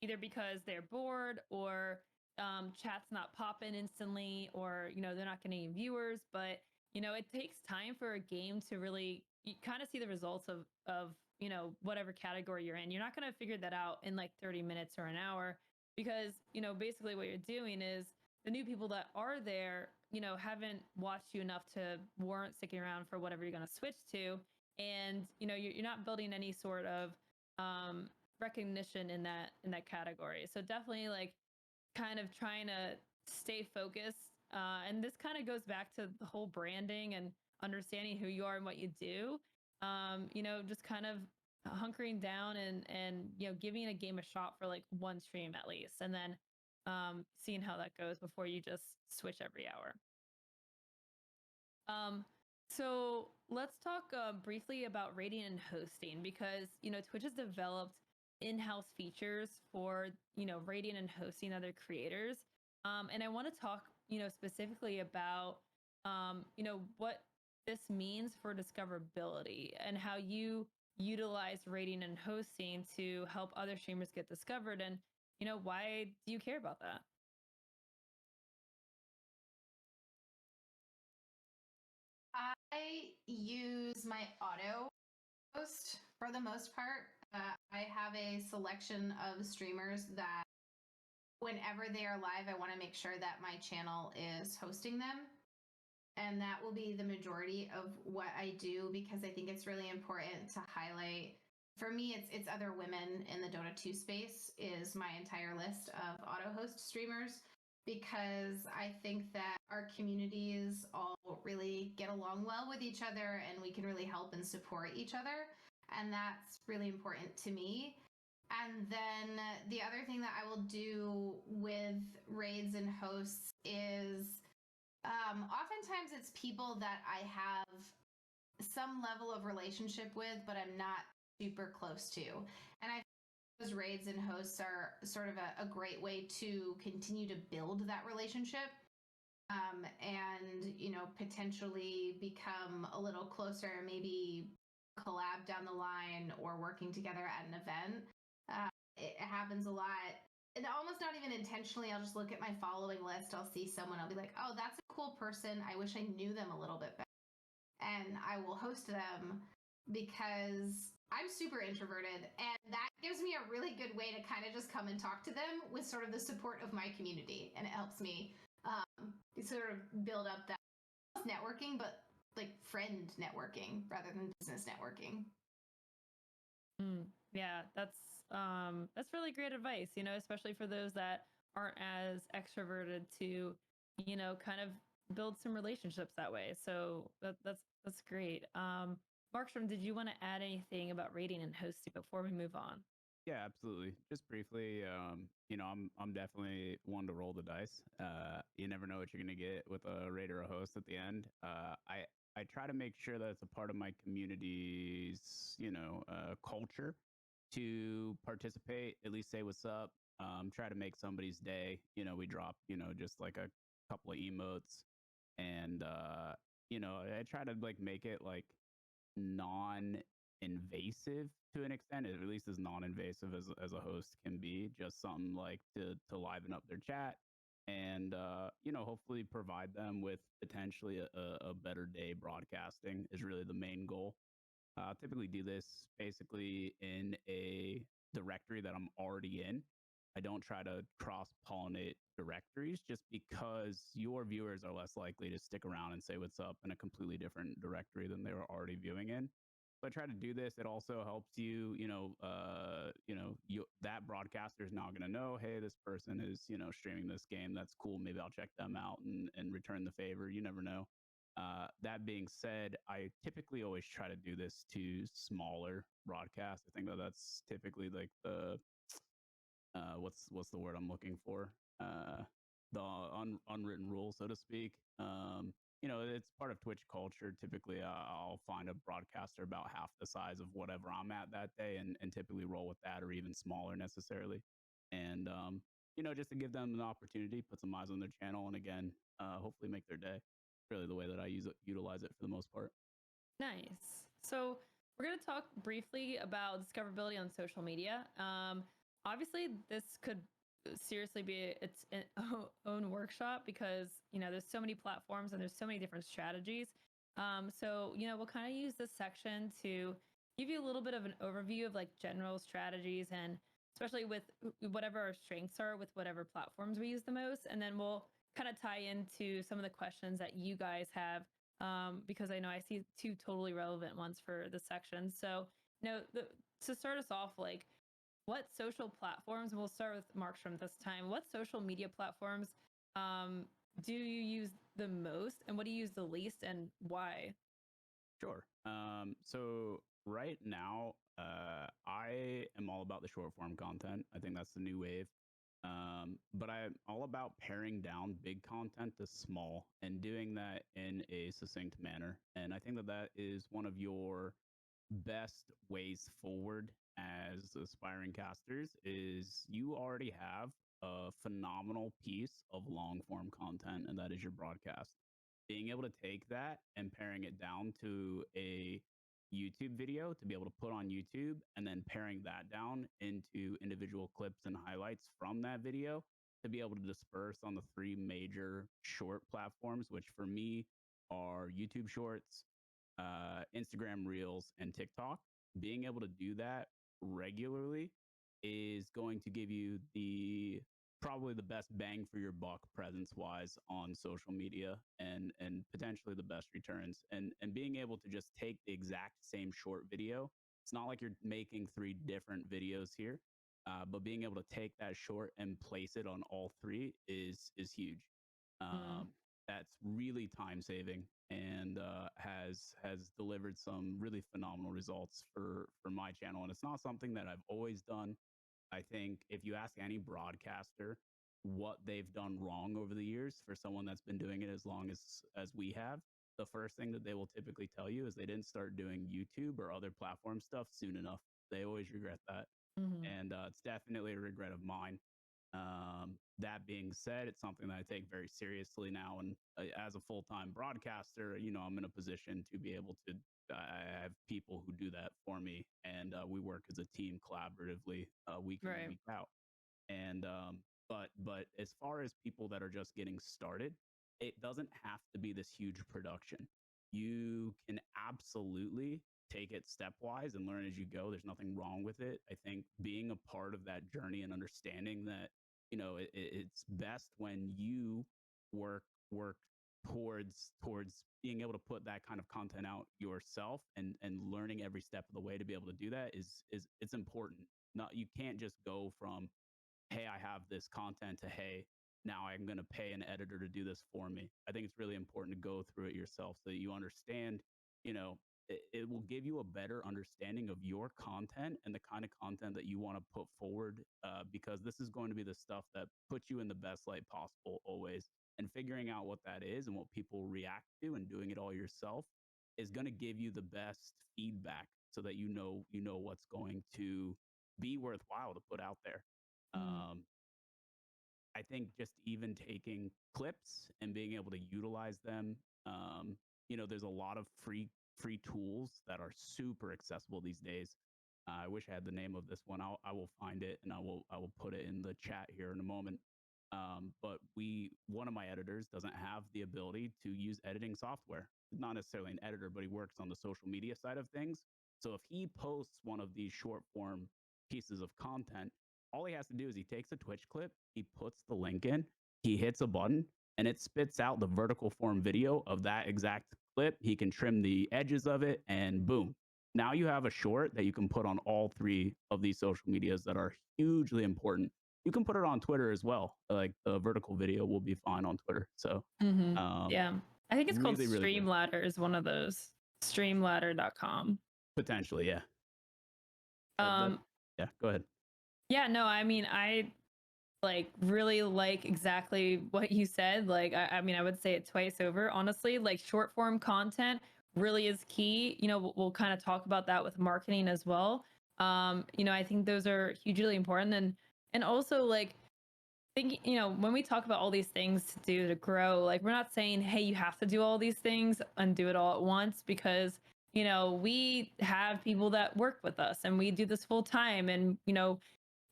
either because they're bored or chat's not popping instantly, or they're not getting any viewers. But it takes time for a game to really kind of see the results of whatever category you're in. You're not going to figure that out in like 30 minutes or an hour, because basically what you're doing is the new people that are there haven't watched you enough to warrant sticking around for whatever you're going to switch to. And you're not building any sort of recognition in that category. So definitely like kind of trying to stay focused. And this kind of goes back to the whole branding and understanding who you are and what you do. Just kind of hunkering down and giving a game a shot for like one stream at least, and then seeing how that goes before you just switch every hour. So let's talk briefly about rating and hosting, because Twitch has developed in-house features for rating and hosting other creators. And I want to talk specifically about what this means for discoverability and how you utilize rating and hosting to help other streamers get discovered, and why do you care about that? I use my auto host for the most part. I have a selection of streamers that whenever they are live, I want to make sure that my channel is hosting them. And that will be the majority of what I do, because I think it's really important to highlight. For me, it's other women in the Dota 2 space is my entire list of auto host streamers, because I think that our communities all really get along well with each other and we can really help and support each other. And that's really important to me. And then the other thing that I will do with raids and hosts is oftentimes it's people that I have some level of relationship with, but I'm not super close to. And I think those raids and hosts are sort of a great way to continue to build that relationship, and, potentially become a little closer, maybe collab down the line or working together at an event. It happens a lot. And almost not even intentionally, I'll just look at my following list. I'll see someone, I'll be like, oh, that's a cool person. I wish I knew them a little bit better. And I will host them because I'm super introverted. And that gives me a really good way to kind of just come and talk to them with sort of the support of my community. And it helps me sort of build up that networking, but like friend networking rather than business networking. Yeah, that's really great advice, especially for those that aren't as extroverted to, kind of build some relationships that way. So that's great. Markstrom, did you want to add anything about rating and hosting before we move on? Yeah, absolutely. Just briefly, I'm definitely one to roll the dice. You never know what you're going to get with a raid or a host at the end. I try to make sure that it's a part of my community's, culture to participate, at least say what's up, try to make somebody's day. We drop, just like a couple of emotes, and I try to like make it like non-invasive to an extent, at least as non-invasive as a host can be. Just something like to liven up their chat, and hopefully provide them with potentially a better day broadcasting is really the main goal. Typically do this basically in a directory that I'm already in. I don't try to cross-pollinate directories, just because your viewers are less likely to stick around and say what's up in a completely different directory than they were already viewing in. So I try to do this. It also helps you, that broadcaster is now going to know, hey, this person is, streaming this game. That's cool. Maybe I'll check them out and return the favor. You never know. That being said, I typically always try to do this to smaller broadcasts. I think that's typically like the what's the word I'm looking for? The unwritten rule, so to speak. It's part of Twitch culture. Typically, I'll find a broadcaster about half the size of whatever I'm at that day, and typically roll with that, or even smaller necessarily. And just to give them an opportunity, put some eyes on their channel, and again, hopefully make their day. Really, the way that I utilize it for the most part. Nice. So we're going to talk briefly about discoverability on social media. Obviously, this could seriously be its own workshop, because there's so many platforms and there's so many different strategies. So we'll kind of use this section to give you a little bit of an overview of like general strategies, and especially with whatever our strengths are with whatever platforms we use the most, and then we'll kind of tie into some of the questions that you guys have, because I know I see two totally relevant ones for the section. So to start us off, like, what social platforms, we'll start with Markstrom this time, what social media platforms do you use the most, and what do you use the least, and why? Sure. So right now, I am all about the short form content. I think that's the new wave. But I'm all about paring down big content to small and doing that in a succinct manner. And I think that that is one of your best ways forward as aspiring casters. Is you already have a phenomenal piece of long form content, and that is your broadcast. Being able to take that and paring it down to a YouTube video to be able to put on YouTube, and then paring that down into individual clips and highlights from that video to be able to disperse on the three major short platforms, which for me are YouTube Shorts, Instagram Reels, and TikTok. Being able to do that regularly is going to give you the probably the best bang for your buck presence wise on social media, and potentially the best returns, and being able to just take the exact same short video. It's not like you're making three different videos here, but being able to take that short and place it on all three is huge. um, that's really time saving, and has delivered some really phenomenal results for my channel. And it's not something that I've always done. I think if you ask any broadcaster what they've done wrong over the years, for someone that's been doing it as long as we have, the first thing that they will typically tell you is they didn't start doing YouTube or other platform stuff soon enough. They always regret that. Mm-hmm. And it's definitely a regret of mine. That being said, it's something that I take very seriously now. And as a full time broadcaster, I'm in a position to be able to. I have people who do that for me, and we work as a team collaboratively, week in and Right. week out. And but as far as people that are just getting started, it doesn't have to be this huge production. You can absolutely take it stepwise and learn as you go. There's nothing wrong with it. I think being a part of that journey and understanding that, it's best when you work towards being able to put that kind of content out yourself, and learning every step of the way to be able to do that is it's important. Not, you can't just go from, hey, I have this content, to, hey, now I'm going to pay an editor to do this for me. I think it's really important to go through it yourself so that you understand, it will give you a better understanding of your content and the kind of content that you want to put forward, because this is going to be the stuff that puts you in the best light possible always. And figuring out what that is and what people react to, and doing it all yourself, is going to give you the best feedback so that what's going to be worthwhile to put out there. Mm. Um, I think just even taking clips and being able to utilize them, there's a lot of free tools that are super accessible these days. I wish I had the name of this one. I will find it, and I will put it in the chat here in a moment. But one of my editors doesn't have the ability to use editing software. Not necessarily an editor, but he works on the social media side of things. So if he posts one of these short form pieces of content, all he has to do is he takes a Twitch clip, he puts the link in, he hits a button, and it spits out the vertical form video of that exact clip. He can trim the edges of it, and boom. Now you have a short that you can put on all three of these social medias that are hugely important. You can put it on Twitter as well. Like, the vertical video will be fine on Twitter. So, Mm-hmm. um, Yeah. I think it's called really, really good. Streamladder is one of those. Streamladder.com. Potentially, yeah. Um, yeah, go ahead. yeah, no, I mean, I like really like exactly what you said. Like, I mean, I would say it twice over, honestly. Like, short form content really is key. We'll kind of talk about that with marketing as well. I think those are hugely important. And also, like, think, when we talk about all these things to do to grow, like, we're not saying, hey, you have to do all these things and do it all at once, because we have people that work with us and we do this full time, and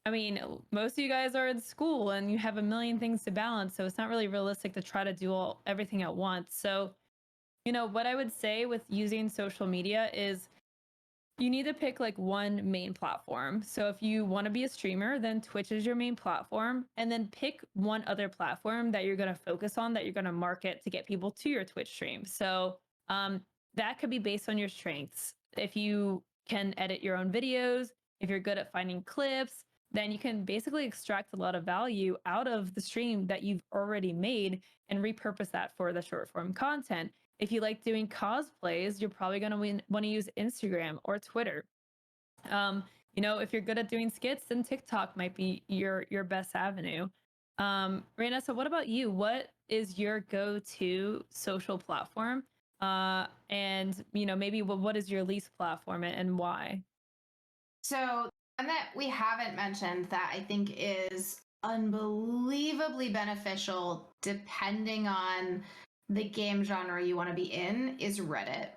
I mean, most of you guys are in school and you have a million things to balance, so it's not really realistic to try to do everything at once. So, what I would say with using social media is you need to pick like one main platform. So if you want to be a streamer, then Twitch is your main platform, and then pick one other platform that you're going to focus on, that you're going to market to get people to your Twitch stream. So that could be based on your strengths. If you can edit your own videos, if you're good at finding clips, then you can basically extract a lot of value out of the stream that you've already made and repurpose that for the short form content. If you like doing cosplays, you're probably going to want to use Instagram or Twitter. If you're good at doing skits, then TikTok might be your best avenue. Reina, so what about you? What is your go-to social platform? And maybe what is your least platform and why? So, one that we haven't mentioned that I think is unbelievably beneficial depending on the game genre you want to be in is Reddit.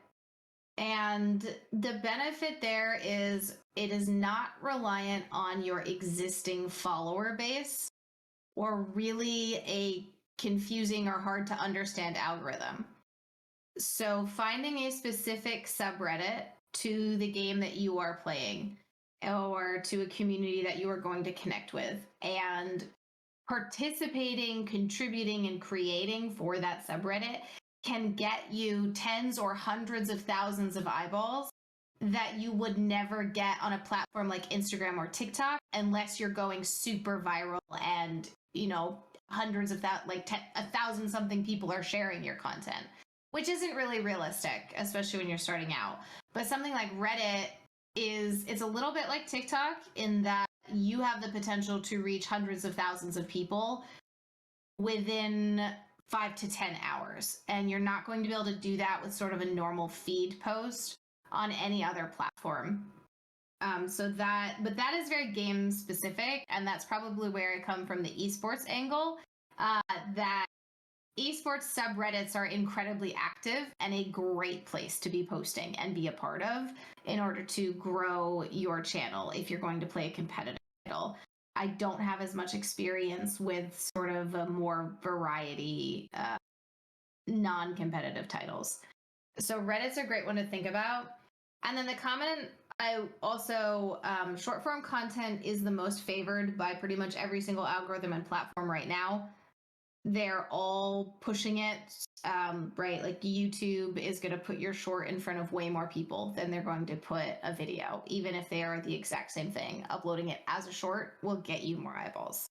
And the benefit there is it is not reliant on your existing follower base or really a confusing or hard to understand algorithm. So finding a specific subreddit to the game that you are playing or to a community that you are going to connect with and participating, contributing, and creating for that subreddit can get you tens or hundreds of thousands of eyeballs that you would never get on a platform like Instagram or TikTok unless you're going super viral and, hundreds of that, like 1,000 something people are sharing your content, which isn't really realistic, especially when you're starting out. But something like Reddit it's a little bit like TikTok in that you have the potential to reach hundreds of thousands of people within 5 to 10 hours. And you're not going to be able to do that with sort of a normal feed post on any other platform. But that is very game specific. And that's probably where I come from the esports angle, that esports subreddits are incredibly active and a great place to be posting and be a part of in order to grow your channel if you're going to play a competitive title. I don't have as much experience with sort of a more variety non-competitive titles. So Reddit's a great one to think about. And then the comment, I also, short form content is the most favored by pretty much every single algorithm and platform right now. They're all pushing it, right? Like YouTube is going to put your short in front of way more people than they're going to put a video, even if they are the exact same thing. Uploading it as a short will get you more eyeballs.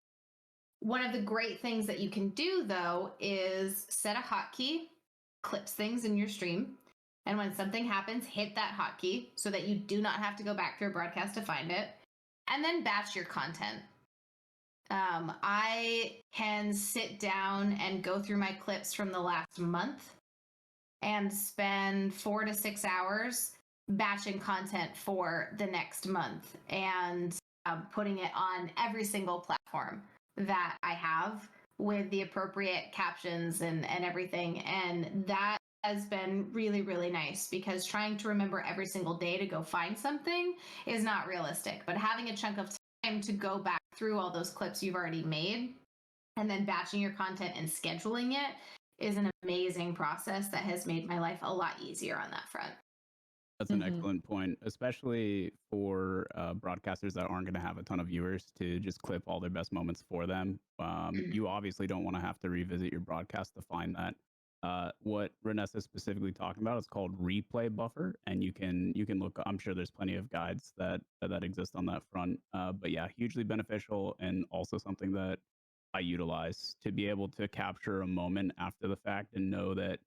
One of the great things that you can do, though, is set a hotkey, clips things in your stream. And when something happens, hit that hotkey so that you do not have to go back through a broadcast to find it. And then batch your content. I can sit down and go through my clips from the last month and spend 4 to 6 hours batching content for the next month and putting it on every single platform that I have with the appropriate captions and everything. And that has been really, really nice because trying to remember every single day to go find something is not realistic. But having a chunk of time to go back through all those clips you've already made and then batching your content and scheduling it is an amazing process that has made my life a lot easier on that front. That's an excellent point, especially for broadcasters that aren't going to have a ton of viewers to just clip all their best moments for them. You obviously don't want to have to revisit your broadcast to find that. What Renessa is specifically talking about is called replay buffer, and you can look. I'm sure there's plenty of guides that exist on that front. But yeah, hugely beneficial, and also something that I utilize to be able to capture a moment after the fact and know that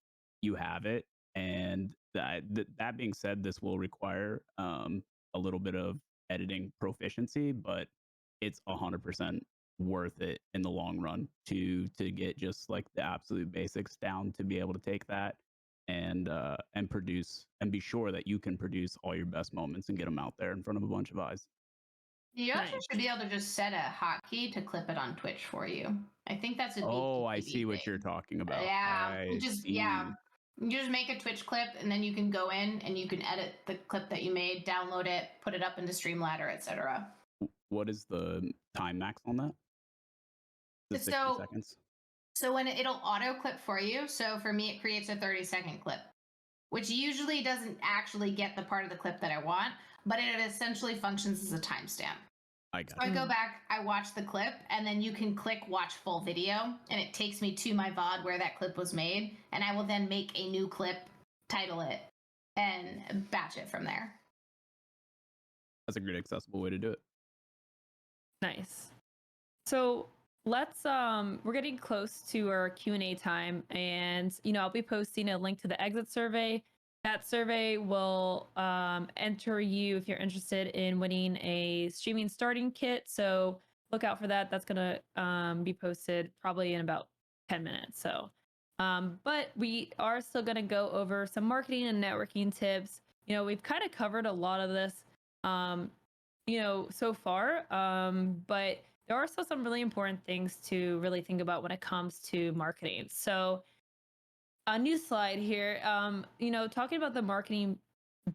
you have it. And that being said, this will require a little bit of editing proficiency, but it's 100% worth it in the long run to get just like the absolute basics down to be able to take that and produce and be sure that you can produce all your best moments and get them out there in front of a bunch of eyes. You actually should be able to just set a hotkey to clip it on Twitch for you. I think that's a I see what you're talking about. Yeah, you just make a Twitch clip and then you can go in and you can edit the clip that you made, download it, put it up into Streamladder, etc. what is the time max on that? The 60 seconds? So when it'll auto clip for you, so for me, it creates a 30-second clip, which usually doesn't actually get the part of the clip that I want, but it essentially functions as a timestamp. I got So I it. go back, I watch the clip, and then you can click watch full video, and it takes me to my VOD where that clip was made, and I will then make a new clip, title it, and batch it from there. That's a great accessible way to do it. Nice. So let's we're getting close to our Q&A time, and I'll be posting a link to the exit survey. That survey will enter you if you're interested in winning a streaming starting kit. So look out for that. That's gonna be posted probably in about 10 minutes. So but we are still gonna go over some marketing and networking tips. We've kind of covered a lot of this so far, but there are still some really important things to really think about when it comes to marketing. So a new slide here, talking about the marketing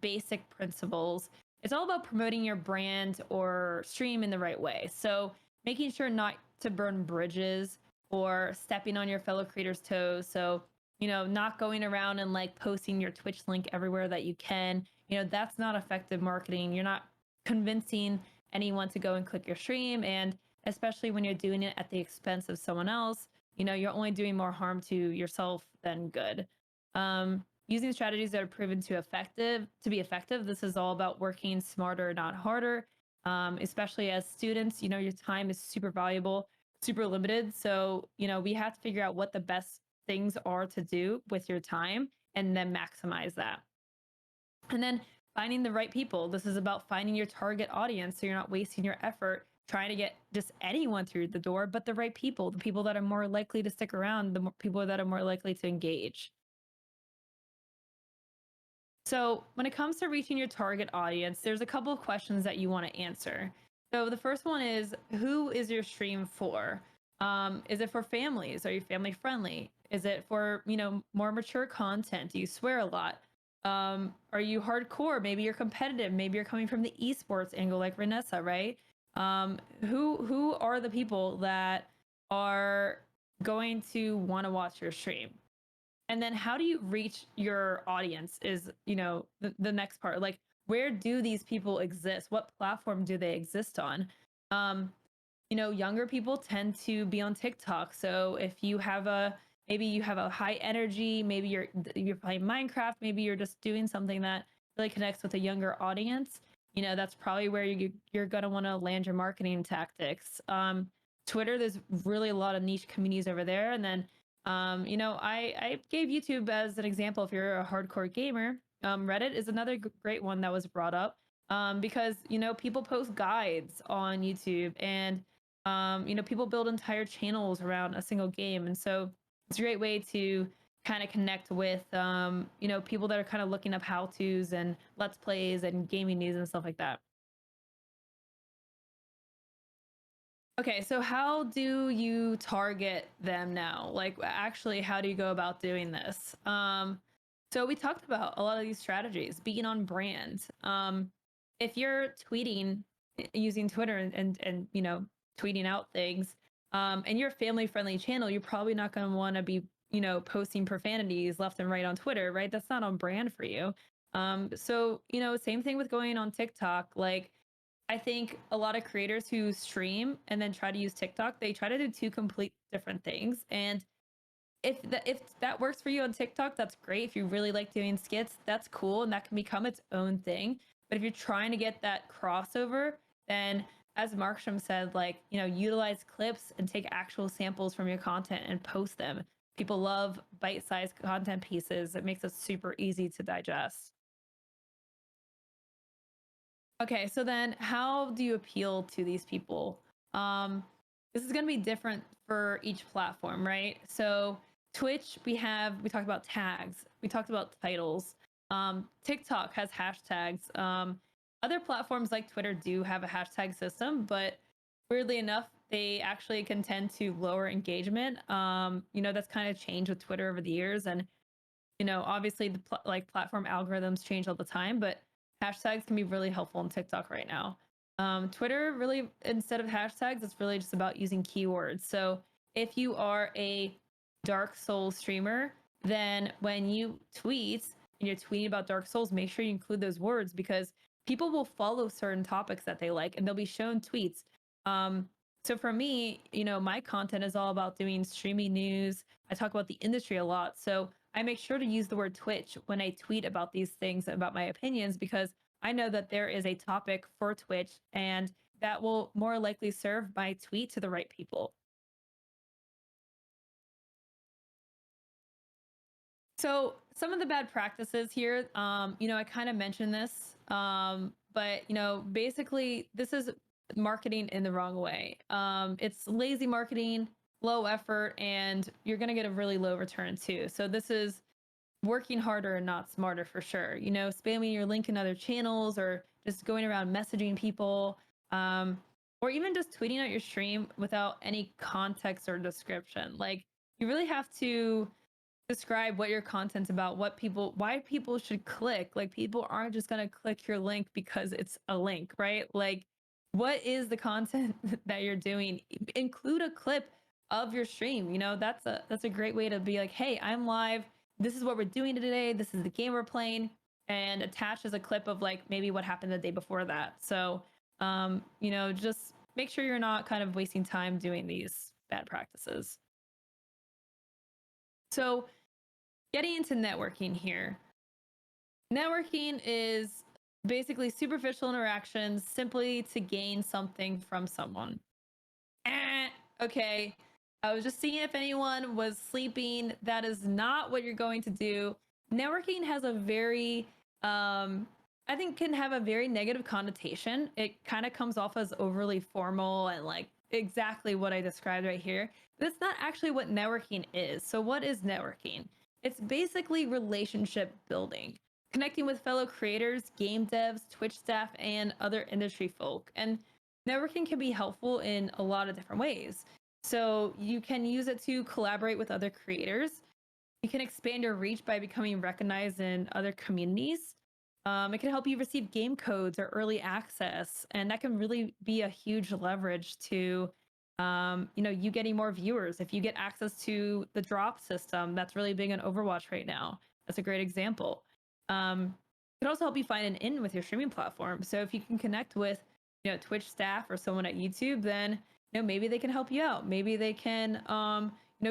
basic principles. It's all about promoting your brand or stream in the right way. So making sure not to burn bridges or stepping on your fellow creators' toes. So, not going around and like posting your Twitch link everywhere that you can. That's not effective marketing. You're not convincing anyone to go and click your stream. And especially when you're doing it at the expense of someone else, you're only doing more harm to yourself than good. Using strategies that are proven to be effective. This is all about working smarter, not harder. Especially as students, your time is super valuable, super limited. So, we have to figure out what the best things are to do with your time and then maximize that. And then finding the right people. This is about finding your target audience so you're not wasting your effort trying to get just anyone through the door, but the right people, the people that are more likely to stick around, the people that are more likely to engage. So when it comes to reaching your target audience, there's a couple of questions that you want to answer. So the first one is, who is your stream for? Is it for families? Are you family friendly? Is it for, more mature content? Do you swear a lot? Are you hardcore? Maybe you're competitive. Maybe you're coming from the esports angle like Renessa, right? Who are the people that are going to want to watch your stream? And then how do you reach your audience is, the next part. Like, where do these people exist? What platform do they exist on? Younger people tend to be on TikTok. So if you have maybe you have a high energy, maybe you're playing Minecraft, maybe you're just doing something that really connects with a younger audience, that's probably where you're going to want to land your marketing tactics. Twitter, there's really a lot of niche communities over there. And then, I gave YouTube as an example. If you're a hardcore gamer, Reddit is another great one that was brought up because, people post guides on YouTube and, people build entire channels around a single game. And so it's a great way to kind of connect with, people that are kind of looking up how-tos and let's plays and gaming news and stuff like that. Okay, so how do you target them now? Like, actually, how do you go about doing this? So we talked about a lot of these strategies, being on brand. If you're tweeting using Twitter and tweeting out things, and you're a family-friendly channel, you're probably not going to want to be posting profanities left and right on Twitter, right? That's not on brand for you. So same thing with going on TikTok. Like, I think a lot of creators who stream and then try to use TikTok, they try to do two complete different things. And if that works for you on TikTok, that's great. If you really like doing skits, that's cool, and that can become its own thing. But if you're trying to get that crossover, then as Markstrom said, like, utilize clips and take actual samples from your content and post them. People love bite-sized content pieces. It makes it super easy to digest. Okay, so then how do you appeal to these people? This is going to be different for each platform, right? So Twitch, we talked about tags, we talked about titles. TikTok has hashtags. Other platforms like Twitter do have a hashtag system, but weirdly enough, they actually can tend to lower engagement. That's kind of changed with Twitter over the years, and obviously the platform algorithms change all the time, but hashtags can be really helpful on TikTok right now. Twitter really, instead of hashtags, it's really just about using keywords. So if you are a Dark Souls streamer, then when you tweet and you're tweeting about Dark Souls, make sure you include those words because people will follow certain topics that they like and they'll be shown tweets. So for me, my content is all about doing streaming news. I talk about the industry a lot. So I make sure to use the word Twitch when I tweet about these things, about my opinions, because I know that there is a topic for Twitch and that will more likely serve my tweet to the right people. So some of the bad practices here, I kind of mentioned this, but basically this is marketing in the wrong way. It's lazy marketing, low effort, and you're gonna get a really low return too. So this is working harder and not smarter for sure. Spamming your link in other channels or just going around messaging people, or even just tweeting out your stream without any context or description. Like you really have to describe what your content's about, why people should click. Like people aren't just going to click your link because it's a link, right? Like what is the content that you're doing? Include a clip of your stream. That's a great way to be like, hey, I'm live. This is what we're doing today. This is the game we're playing, and attach as a clip of like maybe what happened the day before that. So, just make sure you're not kind of wasting time doing these bad practices. So, getting into networking here. Networking is basically superficial interactions simply to gain something from someone. Okay. I was just seeing if anyone was sleeping. That is not what you're going to do. Networking has a very, I think, can have a very negative connotation. It kind of comes off as overly formal and like exactly what I described right here. That's not actually what networking is. So, what is networking? It's basically relationship building, connecting with fellow creators, game devs, Twitch staff, and other industry folk. And networking can be helpful in a lot of different ways. So you can use it to collaborate with other creators. You can expand your reach by becoming recognized in other communities. It can help you receive game codes or early access, and that can really be a huge leverage to, you getting more viewers. If you get access to the drop system, that's really big on Overwatch right now. That's a great example. It can also help you find an in with your streaming platform. So if you can connect with, Twitch staff or someone at YouTube, then maybe they can help you out. Maybe they can,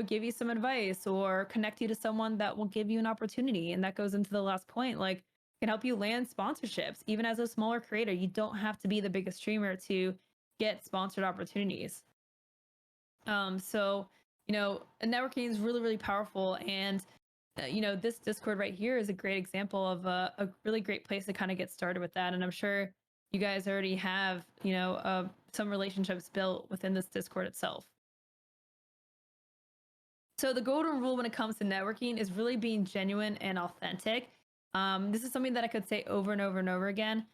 give you some advice or connect you to someone that will give you an opportunity. And that goes into the last point, like can help you land sponsorships. Even as a smaller creator, you don't have to be the biggest streamer to get sponsored opportunities. So, networking is really, really powerful. And, this Discord right here is a great example of a really great place to kind of get started with that. And I'm sure you guys already have, some relationships built within this Discord itself. So the golden rule when it comes to networking is really being genuine and authentic. This is something that I could say over and over and over again.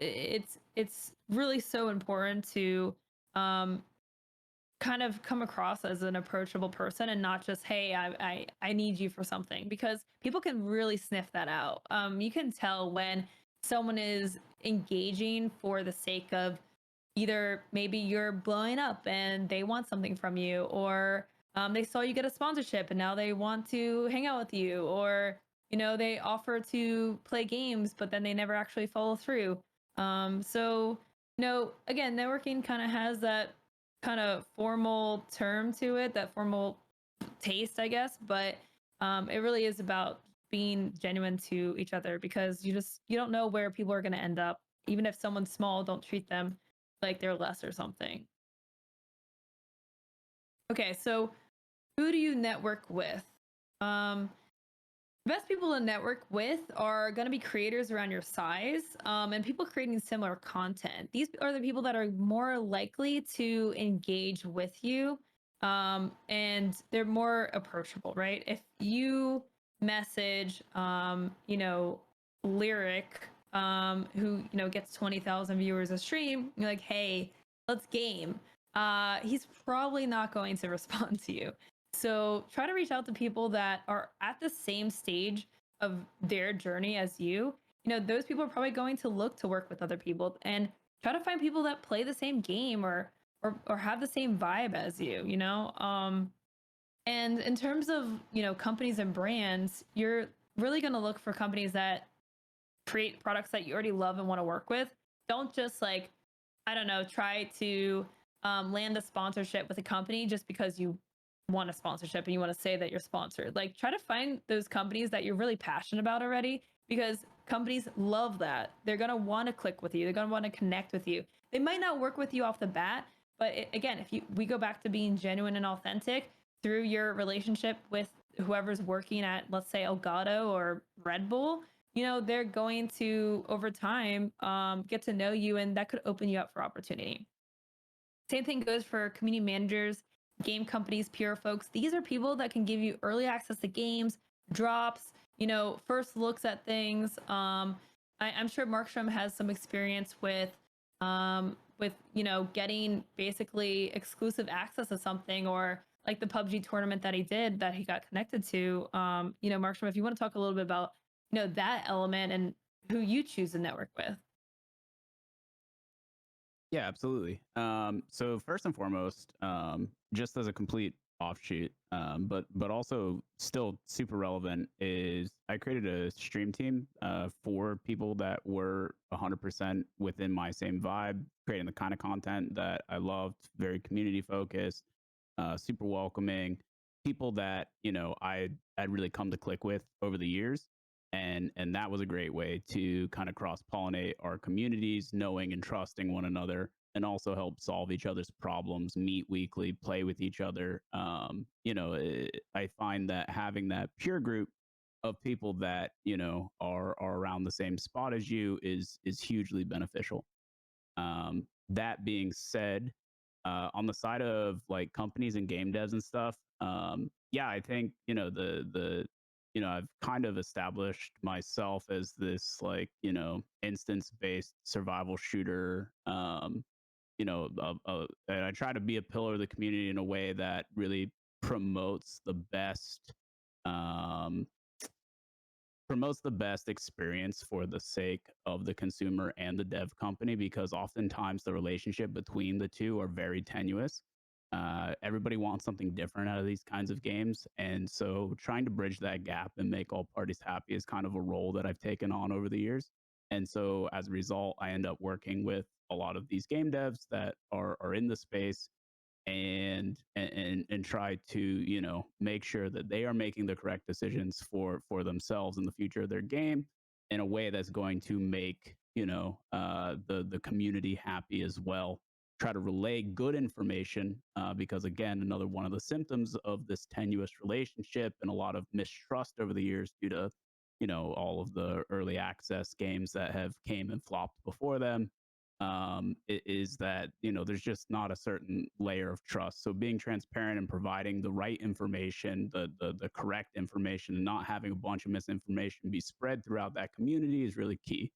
It's really so important to kind of come across as an approachable person and not just, hey, I need you for something, because people can really sniff that out. You can tell when someone is engaging for the sake of either maybe you're blowing up and they want something from you, or they saw you get a sponsorship and now they want to hang out with you, or they offer to play games but then they never actually follow through. So again, networking kind of has that kind of formal term to it, that formal taste, I guess, but it really is about being genuine to each other, because you don't know where people are going to end up. Even if someone's small, don't treat them like they're less or something. Okay, so who do you network with? Best people to network with are going to be creators around your size, and people creating similar content. These are the people that are more likely to engage with you, and they're more approachable, right? If you message, Lyric, who gets 20,000 viewers a stream, you're like, hey, let's game. He's probably not going to respond to you. So try to reach out to people that are at the same stage of their journey as you, those people are probably going to look to work with other people and try to find people that play the same game or have the same vibe as you. And in terms of, companies and brands, you're really going to look for companies that create products that you already love and want to work with. Don't just like, I don't know, try to land a sponsorship with a company just because you want a sponsorship and you want to say that you're sponsored. Like, try to find those companies that you're really passionate about already, because companies love that. They're going to want to click with you. They're going to want to connect with you. They might not work with you off the bat, but again, if we go back to being genuine and authentic through your relationship with whoever's working at, let's say, Elgato or Red Bull, they're going to, over time, get to know you, and that could open you up for opportunity. Same thing goes for community managers, game companies, PR folks. These are people that can give you early access to games, drops, first looks at things. I'm sure Markstrom has some experience with getting basically exclusive access to something, or like the PUBG tournament that he did that he got connected to. Markstrom, if you want to talk a little bit about that element and who you choose to network with. Yeah, absolutely. So first and foremost, just as a complete offshoot, but also still super relevant, is I created a stream team for people that were 100% within my same vibe, creating the kind of content that I loved, very community focused, super welcoming, people that I'd really come to click with over the years. And that was a great way to kind of cross pollinate our communities, knowing and trusting one another, and also help solve each other's problems, meet weekly, play with each other. I find that having that peer group of people that are around the same spot as you is hugely beneficial. That being said, on the side of like companies and game devs and stuff, yeah, I think I've kind of established myself as this like instance-based survival shooter. And I try to be a pillar of the community in a way that really promotes the best um, promotes the best experience for the sake of the consumer and the dev company, because oftentimes the relationship between the two are very tenuous. Everybody wants something different out of these kinds of games. And so trying to bridge that gap and make all parties happy is kind of a role that I've taken on over the years. And so as a result, I end up working with a lot of these game devs that are in the space, and try to make sure that they are making the correct decisions for themselves in the future of their game, in a way that's going to make the community happy as well. Try to relay good information, because again, another one of the symptoms of this tenuous relationship and a lot of mistrust over the years, due to all of the early access games that have came and flopped before them, is that there's just not a certain layer of trust. So being transparent and providing the right information, the correct information, and not having a bunch of misinformation be spread throughout that community is really key.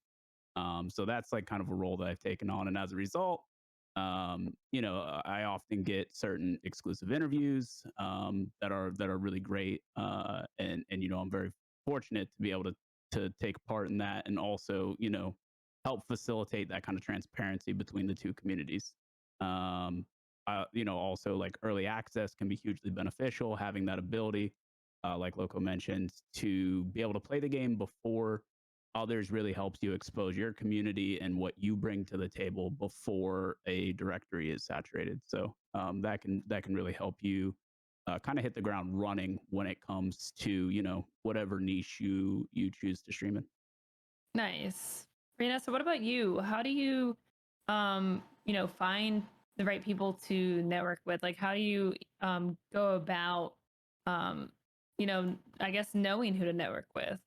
So that's like kind of a role that I've taken on, and as a result, I often get certain exclusive interviews that are really great, and I'm very fortunate to be able to take part in that, and also help facilitate that kind of transparency between the two communities. Also like early access can be hugely beneficial. Having that ability, like Lowco mentioned, to be able to play the game before others really helps you expose your community and what you bring to the table before a directory is saturated. So that can really help you kind of hit the ground running when it comes to whatever niche you choose to stream in. Nice. Rena, so what about you? How do you find the right people to network with? Like, how do you go about I guess knowing who to network with?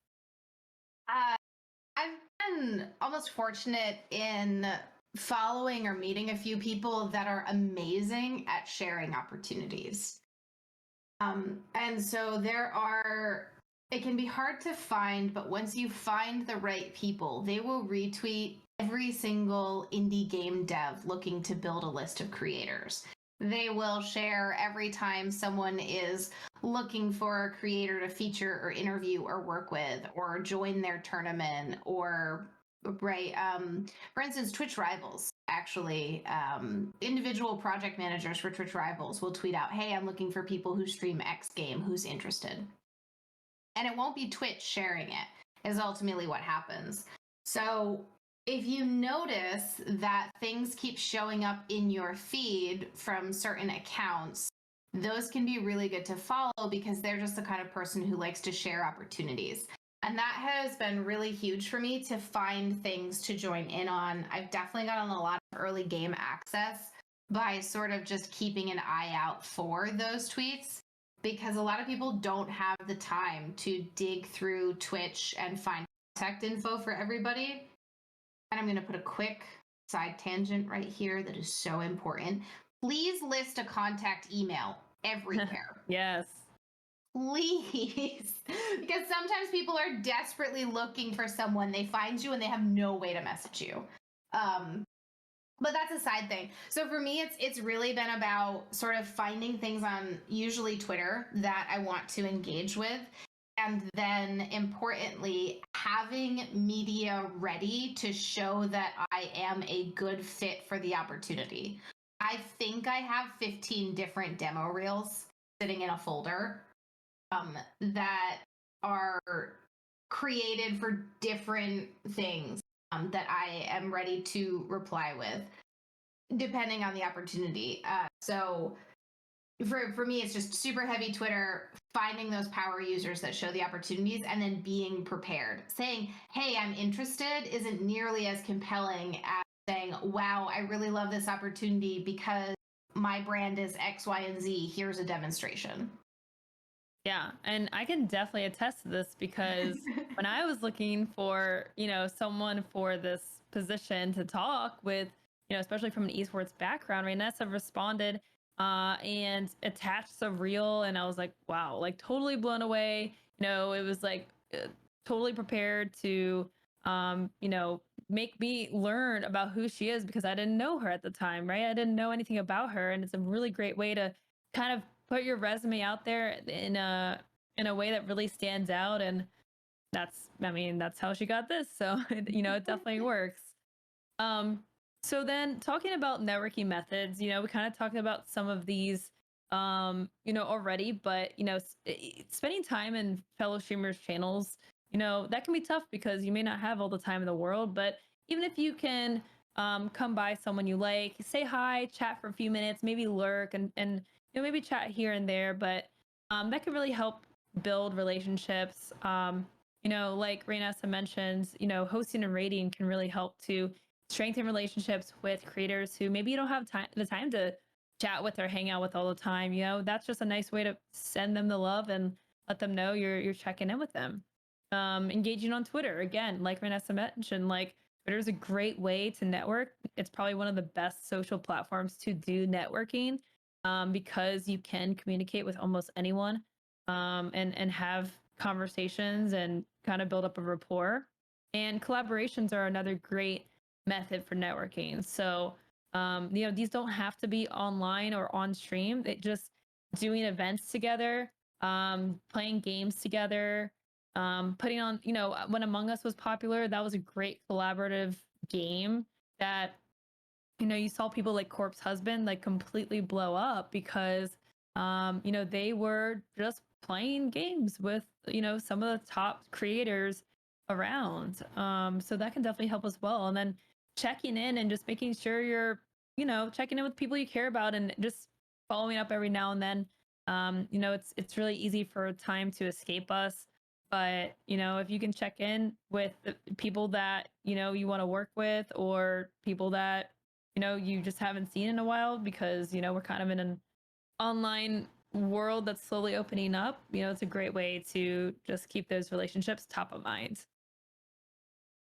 I've been almost fortunate in following or meeting a few people that are amazing at sharing opportunities. And so it can be hard to find, but once you find the right people, they will retweet every single indie game dev looking to build a list of creators. They will share every time someone is looking for a creator to feature or interview or work with or join their tournament or right. For instance, Twitch Rivals actually, individual project managers for Twitch Rivals will tweet out, "Hey, I'm looking for people who stream X game. Who's interested?" And it won't be Twitch sharing it, is ultimately what happens. So if you notice that things keep showing up in your feed from certain accounts, those can be really good to follow because they're just the kind of person who likes to share opportunities. And that has been really huge for me to find things to join in on. I've definitely gotten a lot of early game access by sort of just keeping an eye out for those tweets, because a lot of people don't have the time to dig through Twitch and find contact info for everybody. And I'm going to put a quick side tangent right here that is so important. Please list a contact email everywhere. Yes. Please. Because sometimes people are desperately looking for someone. They find you and they have no way to message you. But that's a side thing. So for me, it's really been about sort of finding things on usually Twitter that I want to engage with. And then importantly, having media ready to show that I am a good fit for the opportunity. I think I have 15 different demo reels sitting in a folder that are created for different things that I am ready to reply with, depending on the opportunity. So for me, it's just super heavy Twitter, finding those power users that show the opportunities and then being prepared. Saying, "Hey, I'm interested," isn't nearly as compelling as saying, "Wow, I really love this opportunity because my brand is X, Y, and Z. Here's a demonstration." Yeah, and I can definitely attest to this because when I was looking for, someone for this position to talk with, especially from an esports background, Rainessa responded and attached a reel, and I was like, wow, like totally blown away. It was like totally prepared to, make me learn about who she is because I didn't know her at the time, right? I didn't know anything about her, and it's a really great way to kind of put your resume out there in a way that really stands out. And that's how she got this. So it definitely works. So then talking about networking methods, we kind of talked about some of these already, but spending time in fellow streamers channels, that can be tough because you may not have all the time in the world. But even if you can come by someone you like, say hi, chat for a few minutes, maybe lurk and maybe chat here and there, but that can really help build relationships. Like Rainessa mentioned, hosting and rating can really help to strengthen relationships with creators who maybe you don't have the time to chat with or hang out with all the time. That's just a nice way to send them the love and let them know you're checking in with them. Engaging on Twitter, again, like Vanessa mentioned, like Twitter is a great way to network. It's probably one of the best social platforms to do networking because you can communicate with almost anyone and have conversations and kind of build up a rapport. And collaborations are another great method for networking. So, these don't have to be online or on stream. It just doing events together, playing games together, putting on, when Among Us was popular, that was a great collaborative game that you saw people like Corpse Husband like completely blow up because they were just playing games with some of the top creators around. So that can definitely help as well. And then checking in and just making sure you're checking in with people you care about and just following up every now and then. It's really easy for time to escape us, but if you can check in with the people that you want to work with, or people that you just haven't seen in a while, because we're kind of in an online world that's slowly opening up, it's a great way to just keep those relationships top of mind.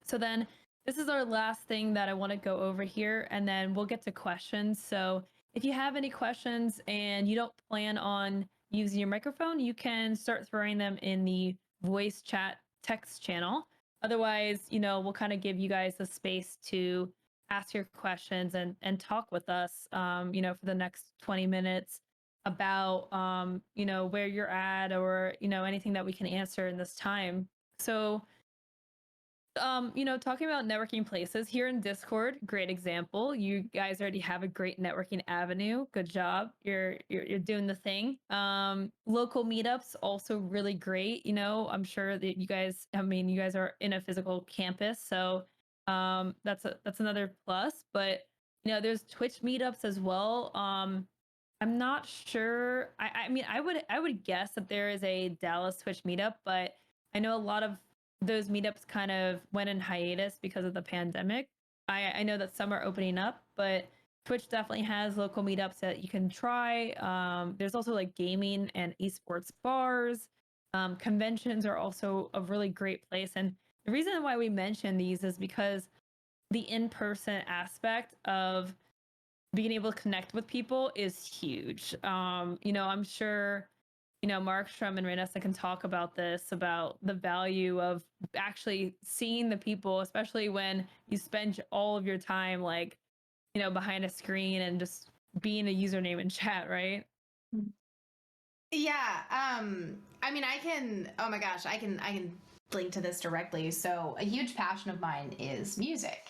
So then this is our last thing that I want to go over here, and then we'll get to questions. So if you have any questions and you don't plan on using your microphone, you can start throwing them in the voice chat text channel. Otherwise, we'll kind of give you guys a space to ask your questions and talk with us, for the next 20 minutes about, where you're at, or, anything that we can answer in this time. So, talking about networking places here in Discord, great example. You guys already have a great networking avenue. Good job. You're doing the thing. Local meetups also really great. I'm sure that you guys, you guys are in a physical campus, so that's another plus. But there's Twitch meetups as well. I'm not sure. I would guess that there is a Dallas Twitch meetup, but I know a lot of those meetups kind of went in hiatus because of the pandemic. I know that some are opening up, but Twitch definitely has local meetups that you can try. There's also like gaming and esports bars. Conventions are also a really great place. And the reason why we mention these is because the in-person aspect of being able to connect with people is huge. I'm sure Markstrom and Renessa can talk about this, about the value of actually seeing the people, especially when you spend all of your time like, behind a screen and just being a username in chat, right? Yeah. I can, oh my gosh, I can link to this directly. So a huge passion of mine is music.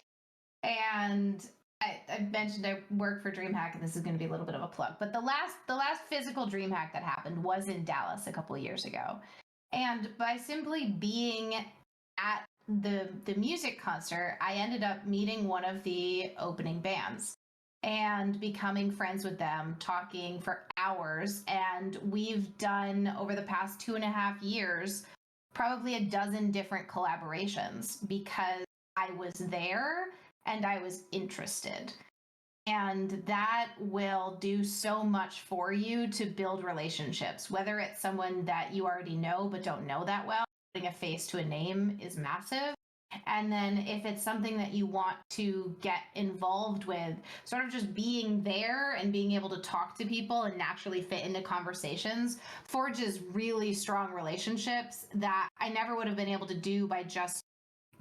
And I mentioned I work for DreamHack, and this is going to be a little bit of a plug. But the last physical DreamHack that happened was in Dallas a couple of years ago, and by simply being at the music concert, I ended up meeting one of the opening bands and becoming friends with them, talking for hours. And we've done over the past 2.5 years probably a dozen different collaborations because I was there and I was interested. And that will do so much for you to build relationships, whether it's someone that you already know but don't know that well. Putting a face to a name is massive. And then if it's something that you want to get involved with, sort of just being there and being able to talk to people and naturally fit into conversations forges really strong relationships that I never would have been able to do by just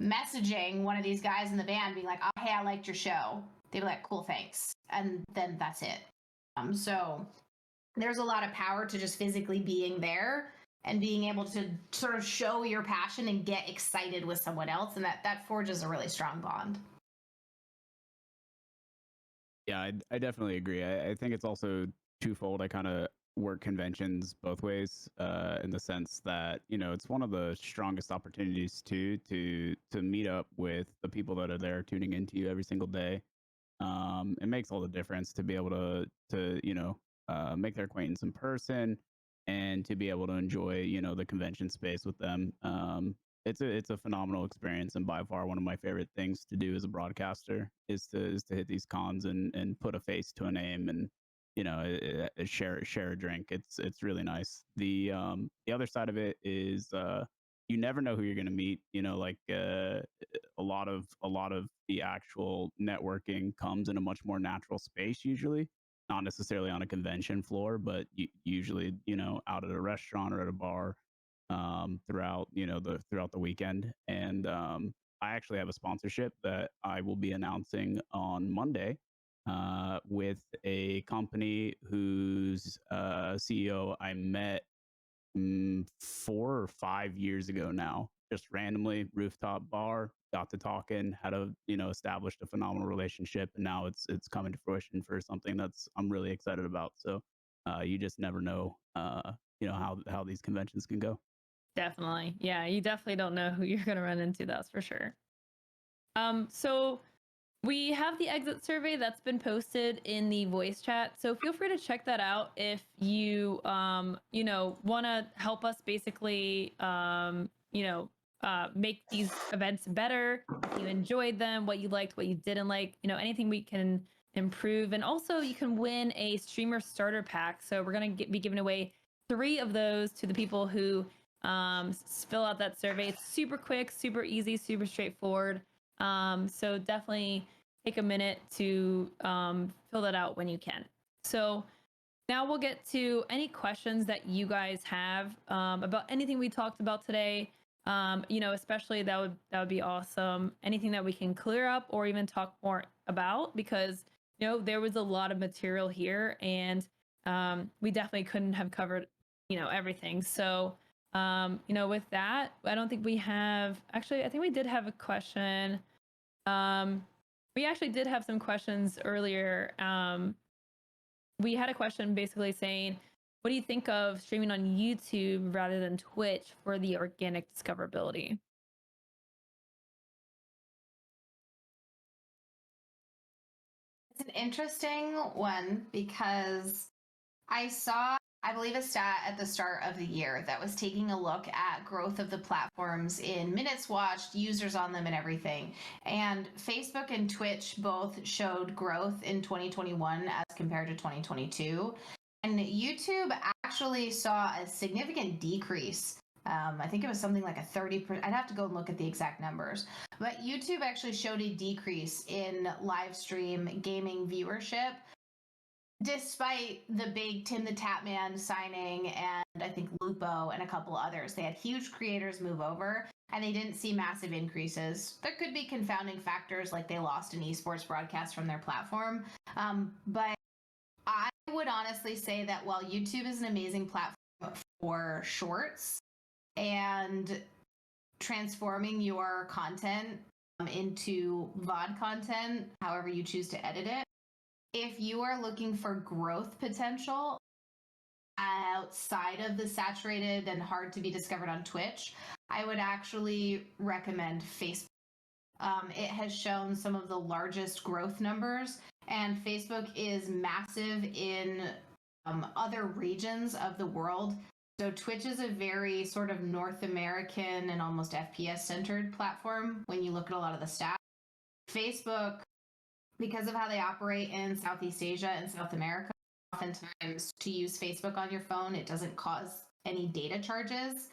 messaging one of these guys in the band being like, oh, hey, I liked your show. They'd be like, cool, thanks. And then that's it. So there's a lot of power to just physically being there and being able to sort of show your passion and get excited with someone else. And that forges a really strong bond. Yeah, I definitely agree. I think it's also twofold. I kind of work conventions both ways, in the sense that it's one of the strongest opportunities to meet up with the people that are there tuning into you every single day. It makes all the difference to be able to make their acquaintance in person and to be able to enjoy the convention space with them. It's a phenomenal experience, and by far one of my favorite things to do as a broadcaster is to hit these cons and put a face to a name, and share a drink. It's really nice. The other side of it is you never know who you're going to meet. A lot of the actual networking comes in a much more natural space usually, not necessarily on a convention floor, but usually out at a restaurant or at a bar, throughout the weekend. And I actually have a sponsorship that I will be announcing on Monday, with a company whose CEO I met 4 or 5 years ago now. Just randomly, rooftop bar, got to talking, had established a phenomenal relationship, and now it's coming to fruition for something that's I'm really excited about. So you just never know, how these conventions can go. Definitely. Yeah, you definitely don't know who you're going to run into, that's for sure. So we have the exit survey that's been posted in the voice chat. So feel free to check that out if you want to help us basically make these events better. If you enjoyed them, what you liked, what you didn't like, anything we can improve. And also you can win a streamer starter pack. So we're going to be giving away 3 of those to the people who fill out that survey. It's super quick, super easy, super straightforward. So definitely take a minute to fill that out when you can. So now we'll get to any questions that you guys have about anything we talked about today. especially that would be awesome. Anything that we can clear up or even talk more about, because there was a lot of material here, and we definitely couldn't have covered everything. So with that, I don't think we have, actually I think we did have a question. We actually did have some questions earlier. We had a question basically saying, what do you think of streaming on YouTube rather than Twitch for the organic discoverability? It's an interesting one because I believe, a stat at the start of the year that was taking a look at growth of the platforms in minutes watched, users on them, and everything. And Facebook and Twitch both showed growth in 2021 as compared to 2022. And YouTube actually saw a significant decrease. I think it was something like a 30%. I'd have to go and look at the exact numbers. But YouTube actually showed a decrease in live stream gaming viewership, despite the big Tim the Tatman signing and I think Lupo and a couple others. They had huge creators move over and they didn't see massive increases. There could be confounding factors like they lost an esports broadcast from their platform. But I would honestly say that while YouTube is an amazing platform for shorts and transforming your content into VOD content, however you choose to edit it, if you are looking for growth potential outside of the saturated and hard to be discovered on Twitch, I would actually recommend Facebook. It has shown some of the largest growth numbers, and Facebook is massive in other regions of the world. So Twitch is a very sort of North American and almost FPS centered platform when you look at a lot of the stats. Facebook, because of how they operate in Southeast Asia and South America, oftentimes to use Facebook on your phone, it doesn't cause any data charges.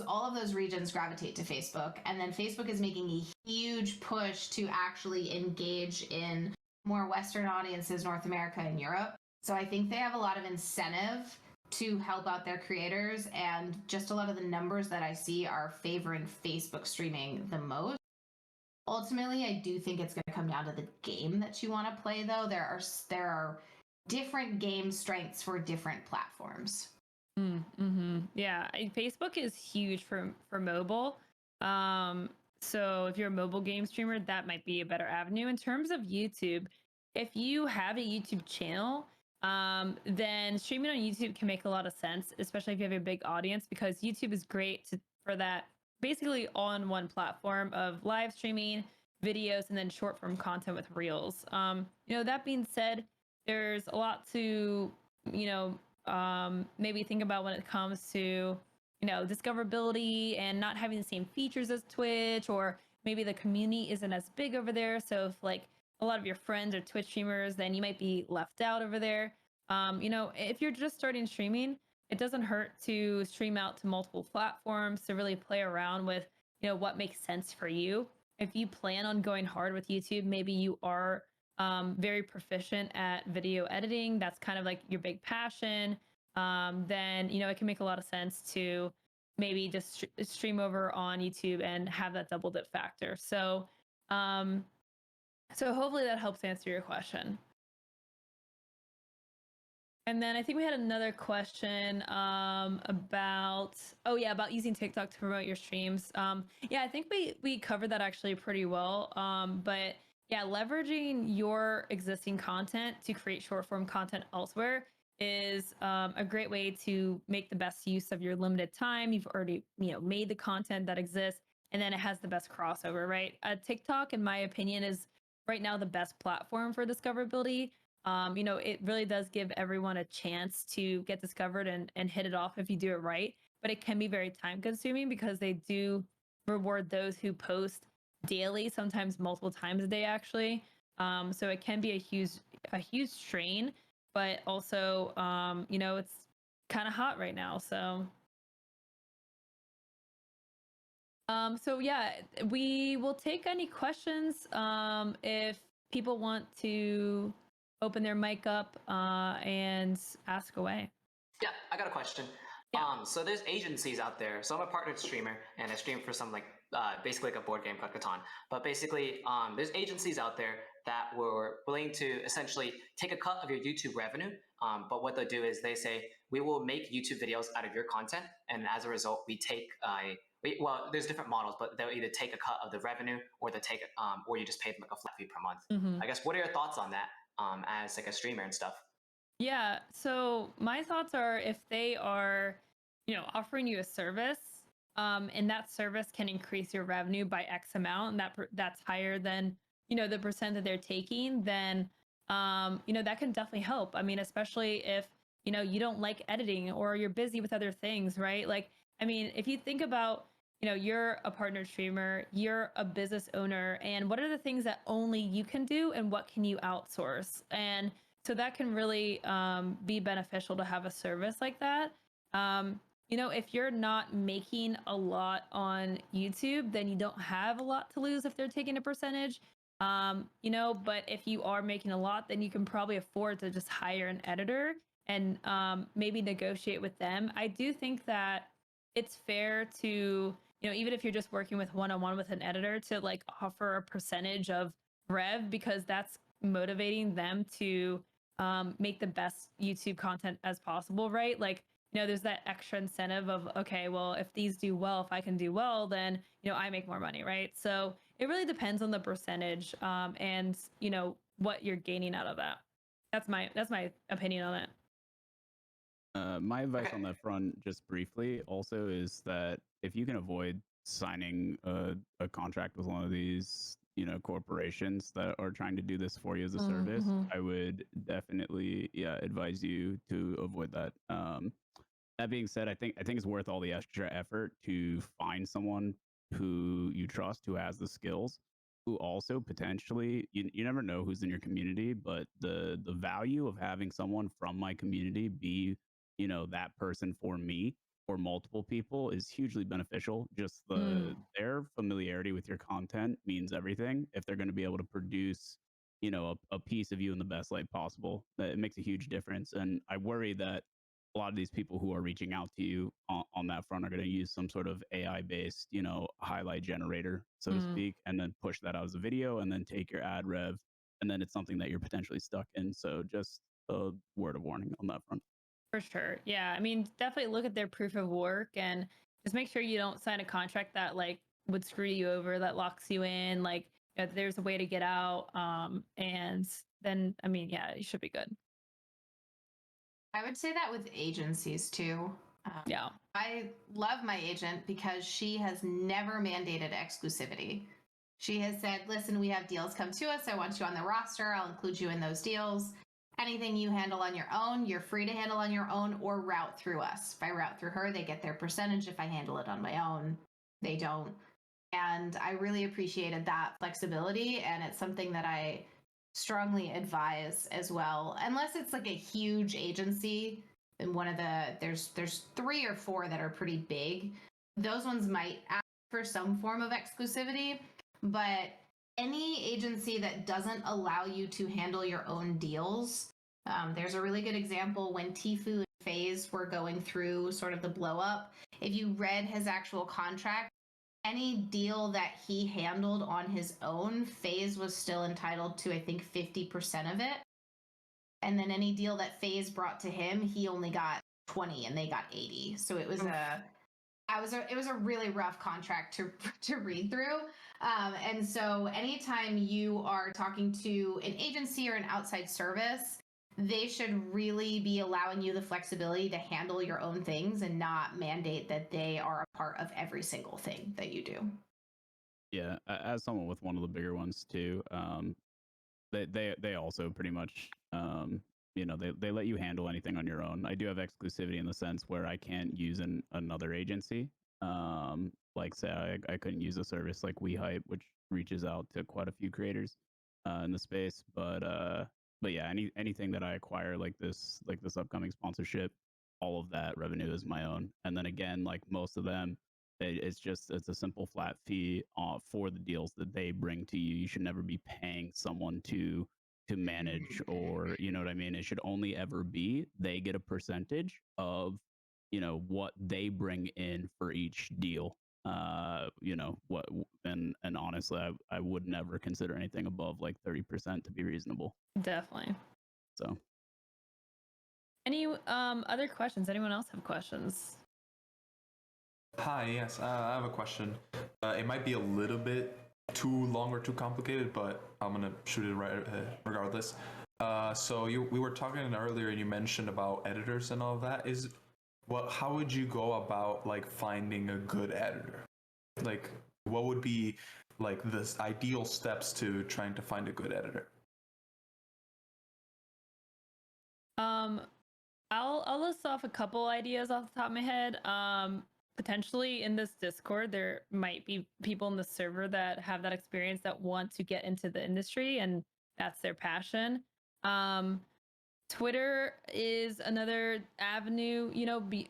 All of those regions gravitate to Facebook, and then Facebook is making a huge push to actually engage in more Western audiences, North America and Europe. So I think they have a lot of incentive to help out their creators, and just a lot of the numbers that I see are favoring Facebook streaming the most. Ultimately, I do think it's going to come down to the game that you want to play, though. There are different game strengths for different platforms. Yeah, Facebook is huge for mobile. So if you're a mobile game streamer, that might be a better avenue. In terms of YouTube, if you have a YouTube channel, then streaming on YouTube can make a lot of sense, especially if you have a big audience, because YouTube is great for that, basically all-in-one platform of live streaming, videos, and then short form content with reels. That being said, there's a lot to maybe think about when it comes to discoverability and not having the same features as Twitch, or maybe the community isn't as big over there. So if like a lot of your friends are Twitch streamers, then you might be left out over there. If you're just starting streaming, it doesn't hurt to stream out to multiple platforms to really play around with what makes sense for you. If you plan on going hard with YouTube, maybe you are very proficient at video editing, that's kind of like your big passion, then it can make a lot of sense to maybe just stream over on YouTube and have that double dip factor. So hopefully that helps answer your question. And then I think we had another question about using TikTok to promote your streams. I think we covered that actually pretty well. But yeah, leveraging your existing content to create short form content elsewhere is a great way to make the best use of your limited time. You've already made the content that exists, and then it has the best crossover, right? TikTok, in my opinion, is right now the best platform for discoverability. It really does give everyone a chance to get discovered and hit it off if you do it right. But it can be very time consuming because they do reward those who post daily, sometimes multiple times a day, actually. So it can be a huge strain, but also, it's kind of hot right now. So yeah, we will take any questions if people want to open their mic up and ask away. Yeah, I got a question. Yeah. So there's agencies out there. So I'm a partnered streamer, and I stream for some basically like a board game called Catan. But basically, there's agencies out there that were willing to essentially take a cut of your YouTube revenue. But what they'll do is they say, we will make YouTube videos out of your content, and as a result, we take well, there's different models, but they'll either take a cut of the revenue, or they take or you just pay them like a flat fee per month. I guess, what are your thoughts on that as like a streamer and stuff? Yeah. So my thoughts are, if they are, offering you a service, and that service can increase your revenue by X amount, and that's higher than, the percent that they're taking, then, that can definitely help. I mean, especially if, you don't like editing or you're busy with other things, right? Like, I mean, if you think about, you're a partner streamer, you're a business owner, and what are the things that only you can do and what can you outsource? And so that can really be beneficial to have a service like that. If you're not making a lot on YouTube, then you don't have a lot to lose if they're taking a percentage. But if you are making a lot, then you can probably afford to just hire an editor and maybe negotiate with them. I do think that it's fair to, even if you're just working with one-on-one with an editor, to like offer a percentage of rev, because that's motivating them to make the best YouTube content as possible, right? Like, there's that extra incentive of, okay, well, if these do well, if I can do well, then, I make more money, right? So it really depends on the percentage, and, what you're gaining out of that. That's my opinion on it. My advice on that front, just briefly, also is that if you can avoid signing a contract with one of these, corporations that are trying to do this for you as a service, I would definitely, advise you to avoid that. That being said, I think it's worth all the extra effort to find someone who you trust, who has the skills, who also potentially, you never know who's in your community, but the value of having someone from my community be, that person for me or multiple people is hugely beneficial. Just their familiarity with your content means everything. If they're going to be able to produce, a piece of you in the best light possible, it makes a huge difference. And I worry that a lot of these people who are reaching out to you on that front are going to use some sort of AI based, highlight generator, so to speak, and then push that out as a video and then take your ad rev. And then it's something that you're potentially stuck in. So just a word of warning on that front. For sure. Yeah. I mean, definitely look at their proof of work and just make sure you don't sign a contract that like would screw you over, that locks you in. Like, there's a way to get out. And then, I mean, yeah, you should be good. I would say that with agencies too. Yeah. I love my agent because she has never mandated exclusivity. She has said, listen, we have deals come to us. I want you on the roster. I'll include you in those deals. Anything you handle on your own, you're free to handle on your own or route through us. If I route through her, they get their percentage. If I handle it on my own, they don't. And I really appreciated that flexibility. And it's something that I strongly advise as well, unless it's like a huge agency. And there's 3 or 4 that are pretty big. Those ones might ask for some form of exclusivity, but any agency that doesn't allow you to handle your own deals, there's a really good example when Tfue and FaZe were going through sort of the blow up. If you read his actual contract, any deal that he handled on his own, FaZe was still entitled to, I think, 50% of it. And then any deal that FaZe brought to him, he only got 20 and they got 80. So it was it was a really rough contract to read through. And so anytime you are talking to an agency or an outside service, they should really be allowing you the flexibility to handle your own things and not mandate that they are a part of every single thing that you do. Yeah, as someone with one of the bigger ones too, they also pretty much, they let you handle anything on your own. I do have exclusivity in the sense where I can't use another agency. Like say I couldn't use a service like WeHype, which reaches out to quite a few creators in the space. But yeah, anything that I acquire like this upcoming sponsorship, all of that revenue is my own. And then again, like most of them, it's a simple flat fee for the deals that they bring to you. You should never be paying someone to manage, or you know what I mean. It should only ever be they get a percentage of what they bring in for each deal. What, and honestly, I would never consider anything above like 30% to be reasonable. Definitely. So, any other questions? Anyone else have questions? Hi, yes, I have a question. It might be a little bit too long or too complicated, but I'm gonna shoot it right regardless. So we were talking earlier, and you mentioned about editors and all of that. How would you go about like finding a good editor? Like, what would be like the ideal steps to trying to find a good editor? I'll list off a couple ideas off the top of my head. Potentially in this Discord, there might be people in the server that have that experience that want to get into the industry, and that's their passion. Twitter is another avenue.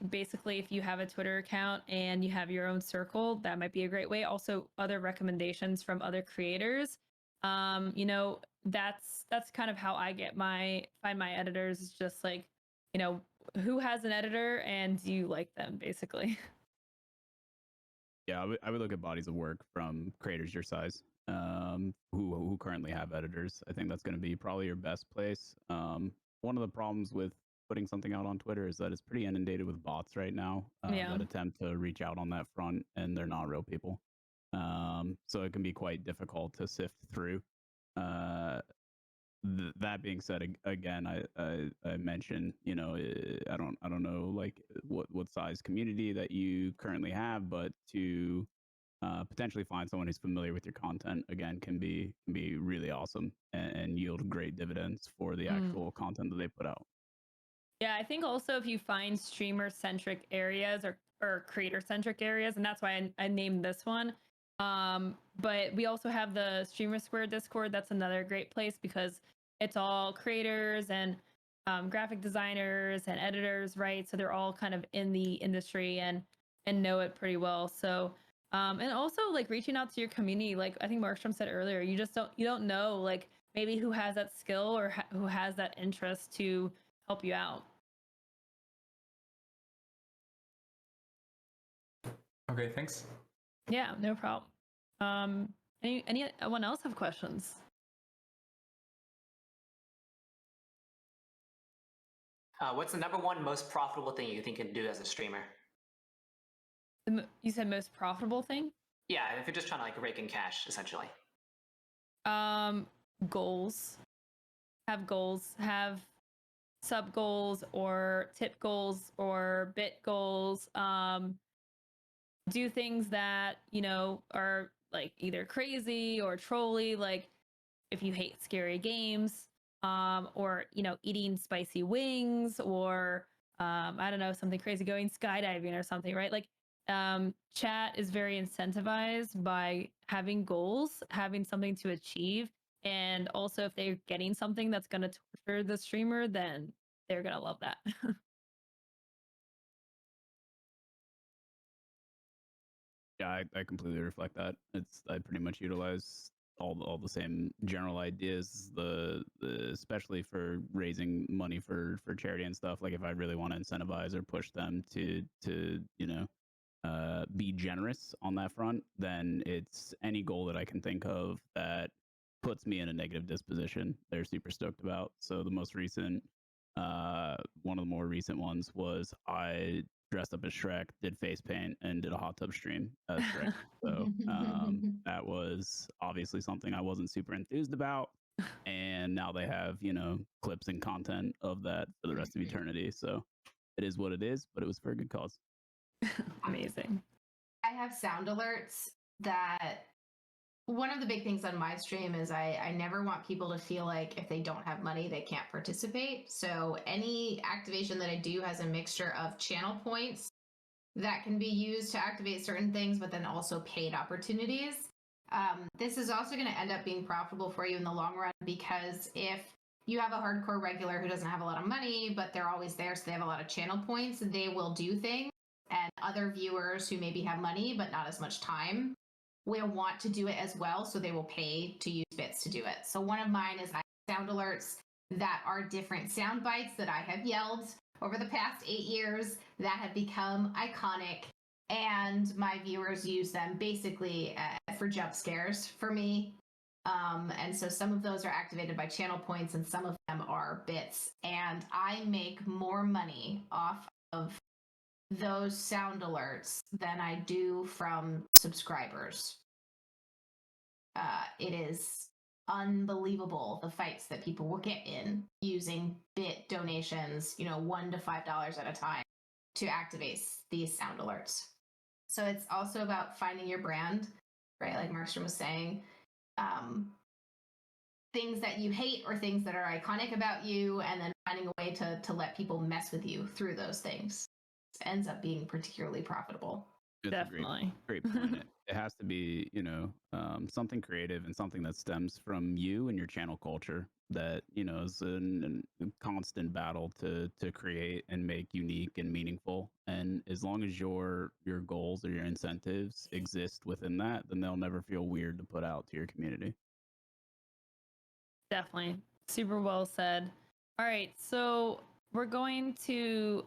Basically, if you have a Twitter account and you have your own circle, that might be a great way. Also, other recommendations from other creators. That's kind of how I find my editors. Is just like, who has an editor and do you like them, basically. Yeah, I would look at bodies of work from creators your size, who currently have editors. I think that's going to be probably your best place. One of the problems with putting something out on Twitter is that it's pretty inundated with bots right now that attempt to reach out on that front, and they're not real people. So it can be quite difficult to sift through. That being said, again, I mentioned, I don't know like what size community that you currently have, but to potentially find someone who's familiar with your content again can be really awesome and yield great dividends for the actual content that they put out. Yeah, I think also if you find streamer centric areas or creator centric areas, and that's why I named this one. But we also have the Streamer Square Discord. That's another great place because it's all creators and graphic designers and editors, right? So they're all kind of in the industry and know it pretty well. So and also like reaching out to your community, like I think Markstrom said earlier, you don't know like maybe who has that skill or who has that interest to help you out. Okay, thanks. Yeah, no problem. Anyone else have questions? What's the number one most profitable thing you think you can do as a streamer? You said most profitable thing? Yeah, if you're just trying to like rake in cash, essentially. Goals. Have goals. Have sub goals or tip goals or bit goals. Do things that, are like either crazy or trolly, like if you hate scary games, or, eating spicy wings or, I don't know, something crazy, going skydiving or something, right? Like, chat is very incentivized by having goals, having something to achieve. And also if they're getting something that's going to torture the streamer, then they're going to love that. Yeah, I completely reflect that. I pretty much utilize all the same general ideas. Especially for raising money for charity and stuff. Like if I really want to incentivize or push them to be generous on that front, then it's any goal that I can think of that puts me in a negative disposition. They're super stoked about. So the most recent, one of the more recent ones was I dressed up as Shrek, did face paint, and did a hot tub stream as Shrek. So that was obviously something I wasn't super enthused about. And now they have, clips and content of that for the rest of eternity. So it is what it is, but it was for a good cause. Amazing. I have sound alerts that one of the big things on my stream is I never want people to feel like if they don't have money, they can't participate. So any activation that I do has a mixture of channel points that can be used to activate certain things, but then also paid opportunities. This is also going to end up being profitable for you in the long run, because if you have a hardcore regular who doesn't have a lot of money, but they're always there, so they have a lot of channel points, they will do things. And other viewers who maybe have money, but not as much time, will want to do it as well. So they will pay to use bits to do it. So one of mine is I have sound alerts that are different sound bites that I have yelled over the past 8 years that have become iconic, and my viewers use them basically for jump scares for me. And so some of those are activated by channel points and some of them are bits. And I make more money off of those sound alerts than I do from subscribers. It is unbelievable the fights that people will get in using bit donations, $1 to $5 at a time to activate these sound alerts. So it's also about finding your brand, right? Like Markstrom was saying, things that you hate or things that are iconic about you, and then finding a way to let people mess with you through those things. It ends up being particularly profitable. It's Definitely. a great point. It has to be, something creative and something that stems from you and your channel culture that, is a constant battle to create and make unique and meaningful. And as long as your goals or your incentives exist within that, then they'll never feel weird to put out to your community. Definitely. Super well said. All right. So we're going to,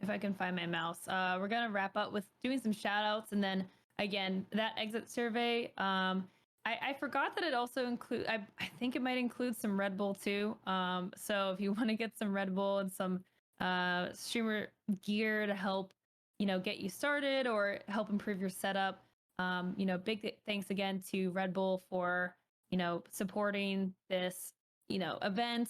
if I can find my mouse, we're going to wrap up with doing some shout outs. And then again, that exit survey, I forgot that it also include, I think it might include some Red Bull too. So if you want to get some Red Bull and some streamer gear to help, get you started or help improve your setup, big thanks again to Red Bull for, supporting this, event,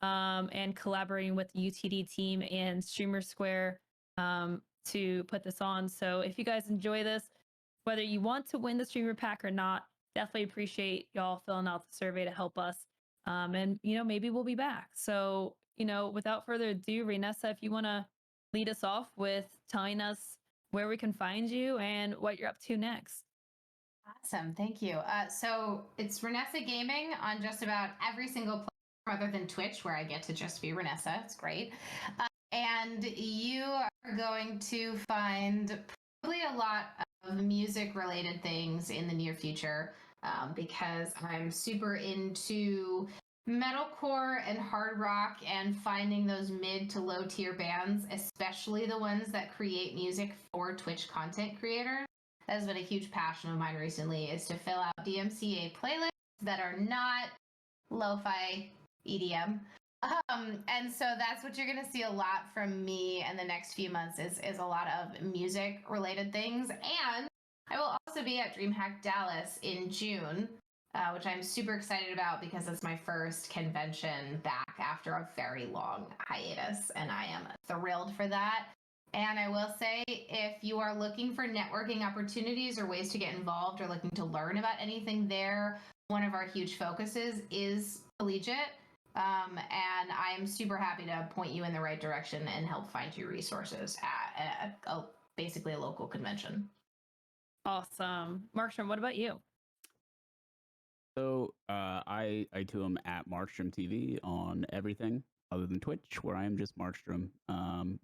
and collaborating with the UTD team and Streamer Square to put this on. So if you guys enjoy this, whether you want to win the streamer pack or not, definitely appreciate y'all filling out the survey to help us. And maybe we'll be back. So without further ado, Renessa, if you want to lead us off with telling us where we can find you and what you're up to next. Awesome. Thank you. So it's Renessa Gaming on just about every single platform other than Twitch, where I get to just be Renessa. It's great. And you are going to find probably a lot of music related things in the near future, because I'm super into metalcore and hard rock and finding those mid to low tier bands, especially the ones that create music for Twitch content creators. That has been a huge passion of mine recently, is to fill out DMCA playlists that are not lo-fi EDM. And so that's what you're going to see a lot from me in the next few months is a lot of music related things. And I will also be at DreamHack Dallas in June, which I'm super excited about because it's my first convention back after a very long hiatus, and I am thrilled for that. And I will say, if you are looking for networking opportunities or ways to get involved or looking to learn about anything there, one of our huge focuses is collegiate. And I'm super happy to point you in the right direction and help find you resources at basically a local convention. Awesome. Markstrom, what about you? So I too am at Markstrom TV on everything other than Twitch, where I am just Markstrom.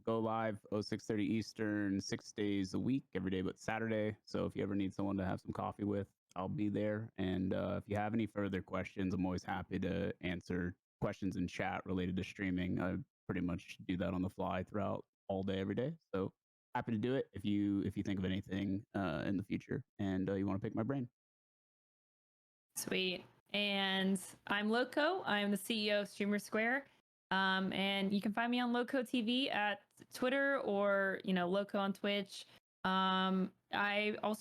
Go live 06:30 Eastern, 6 days a week, every day but Saturday. So if you ever need someone to have some coffee with, I'll be there. And if you have any further questions, I'm always happy to answer questions in chat related to streaming. I pretty much do that on the fly throughout all day, every day. So happy to do it if you think of anything in the future and you want to pick my brain. Sweet. And I'm Lowco. I'm the CEO of Streamer Square. And you can find me on Lowco TV at Twitter or, Lowco on Twitch. I also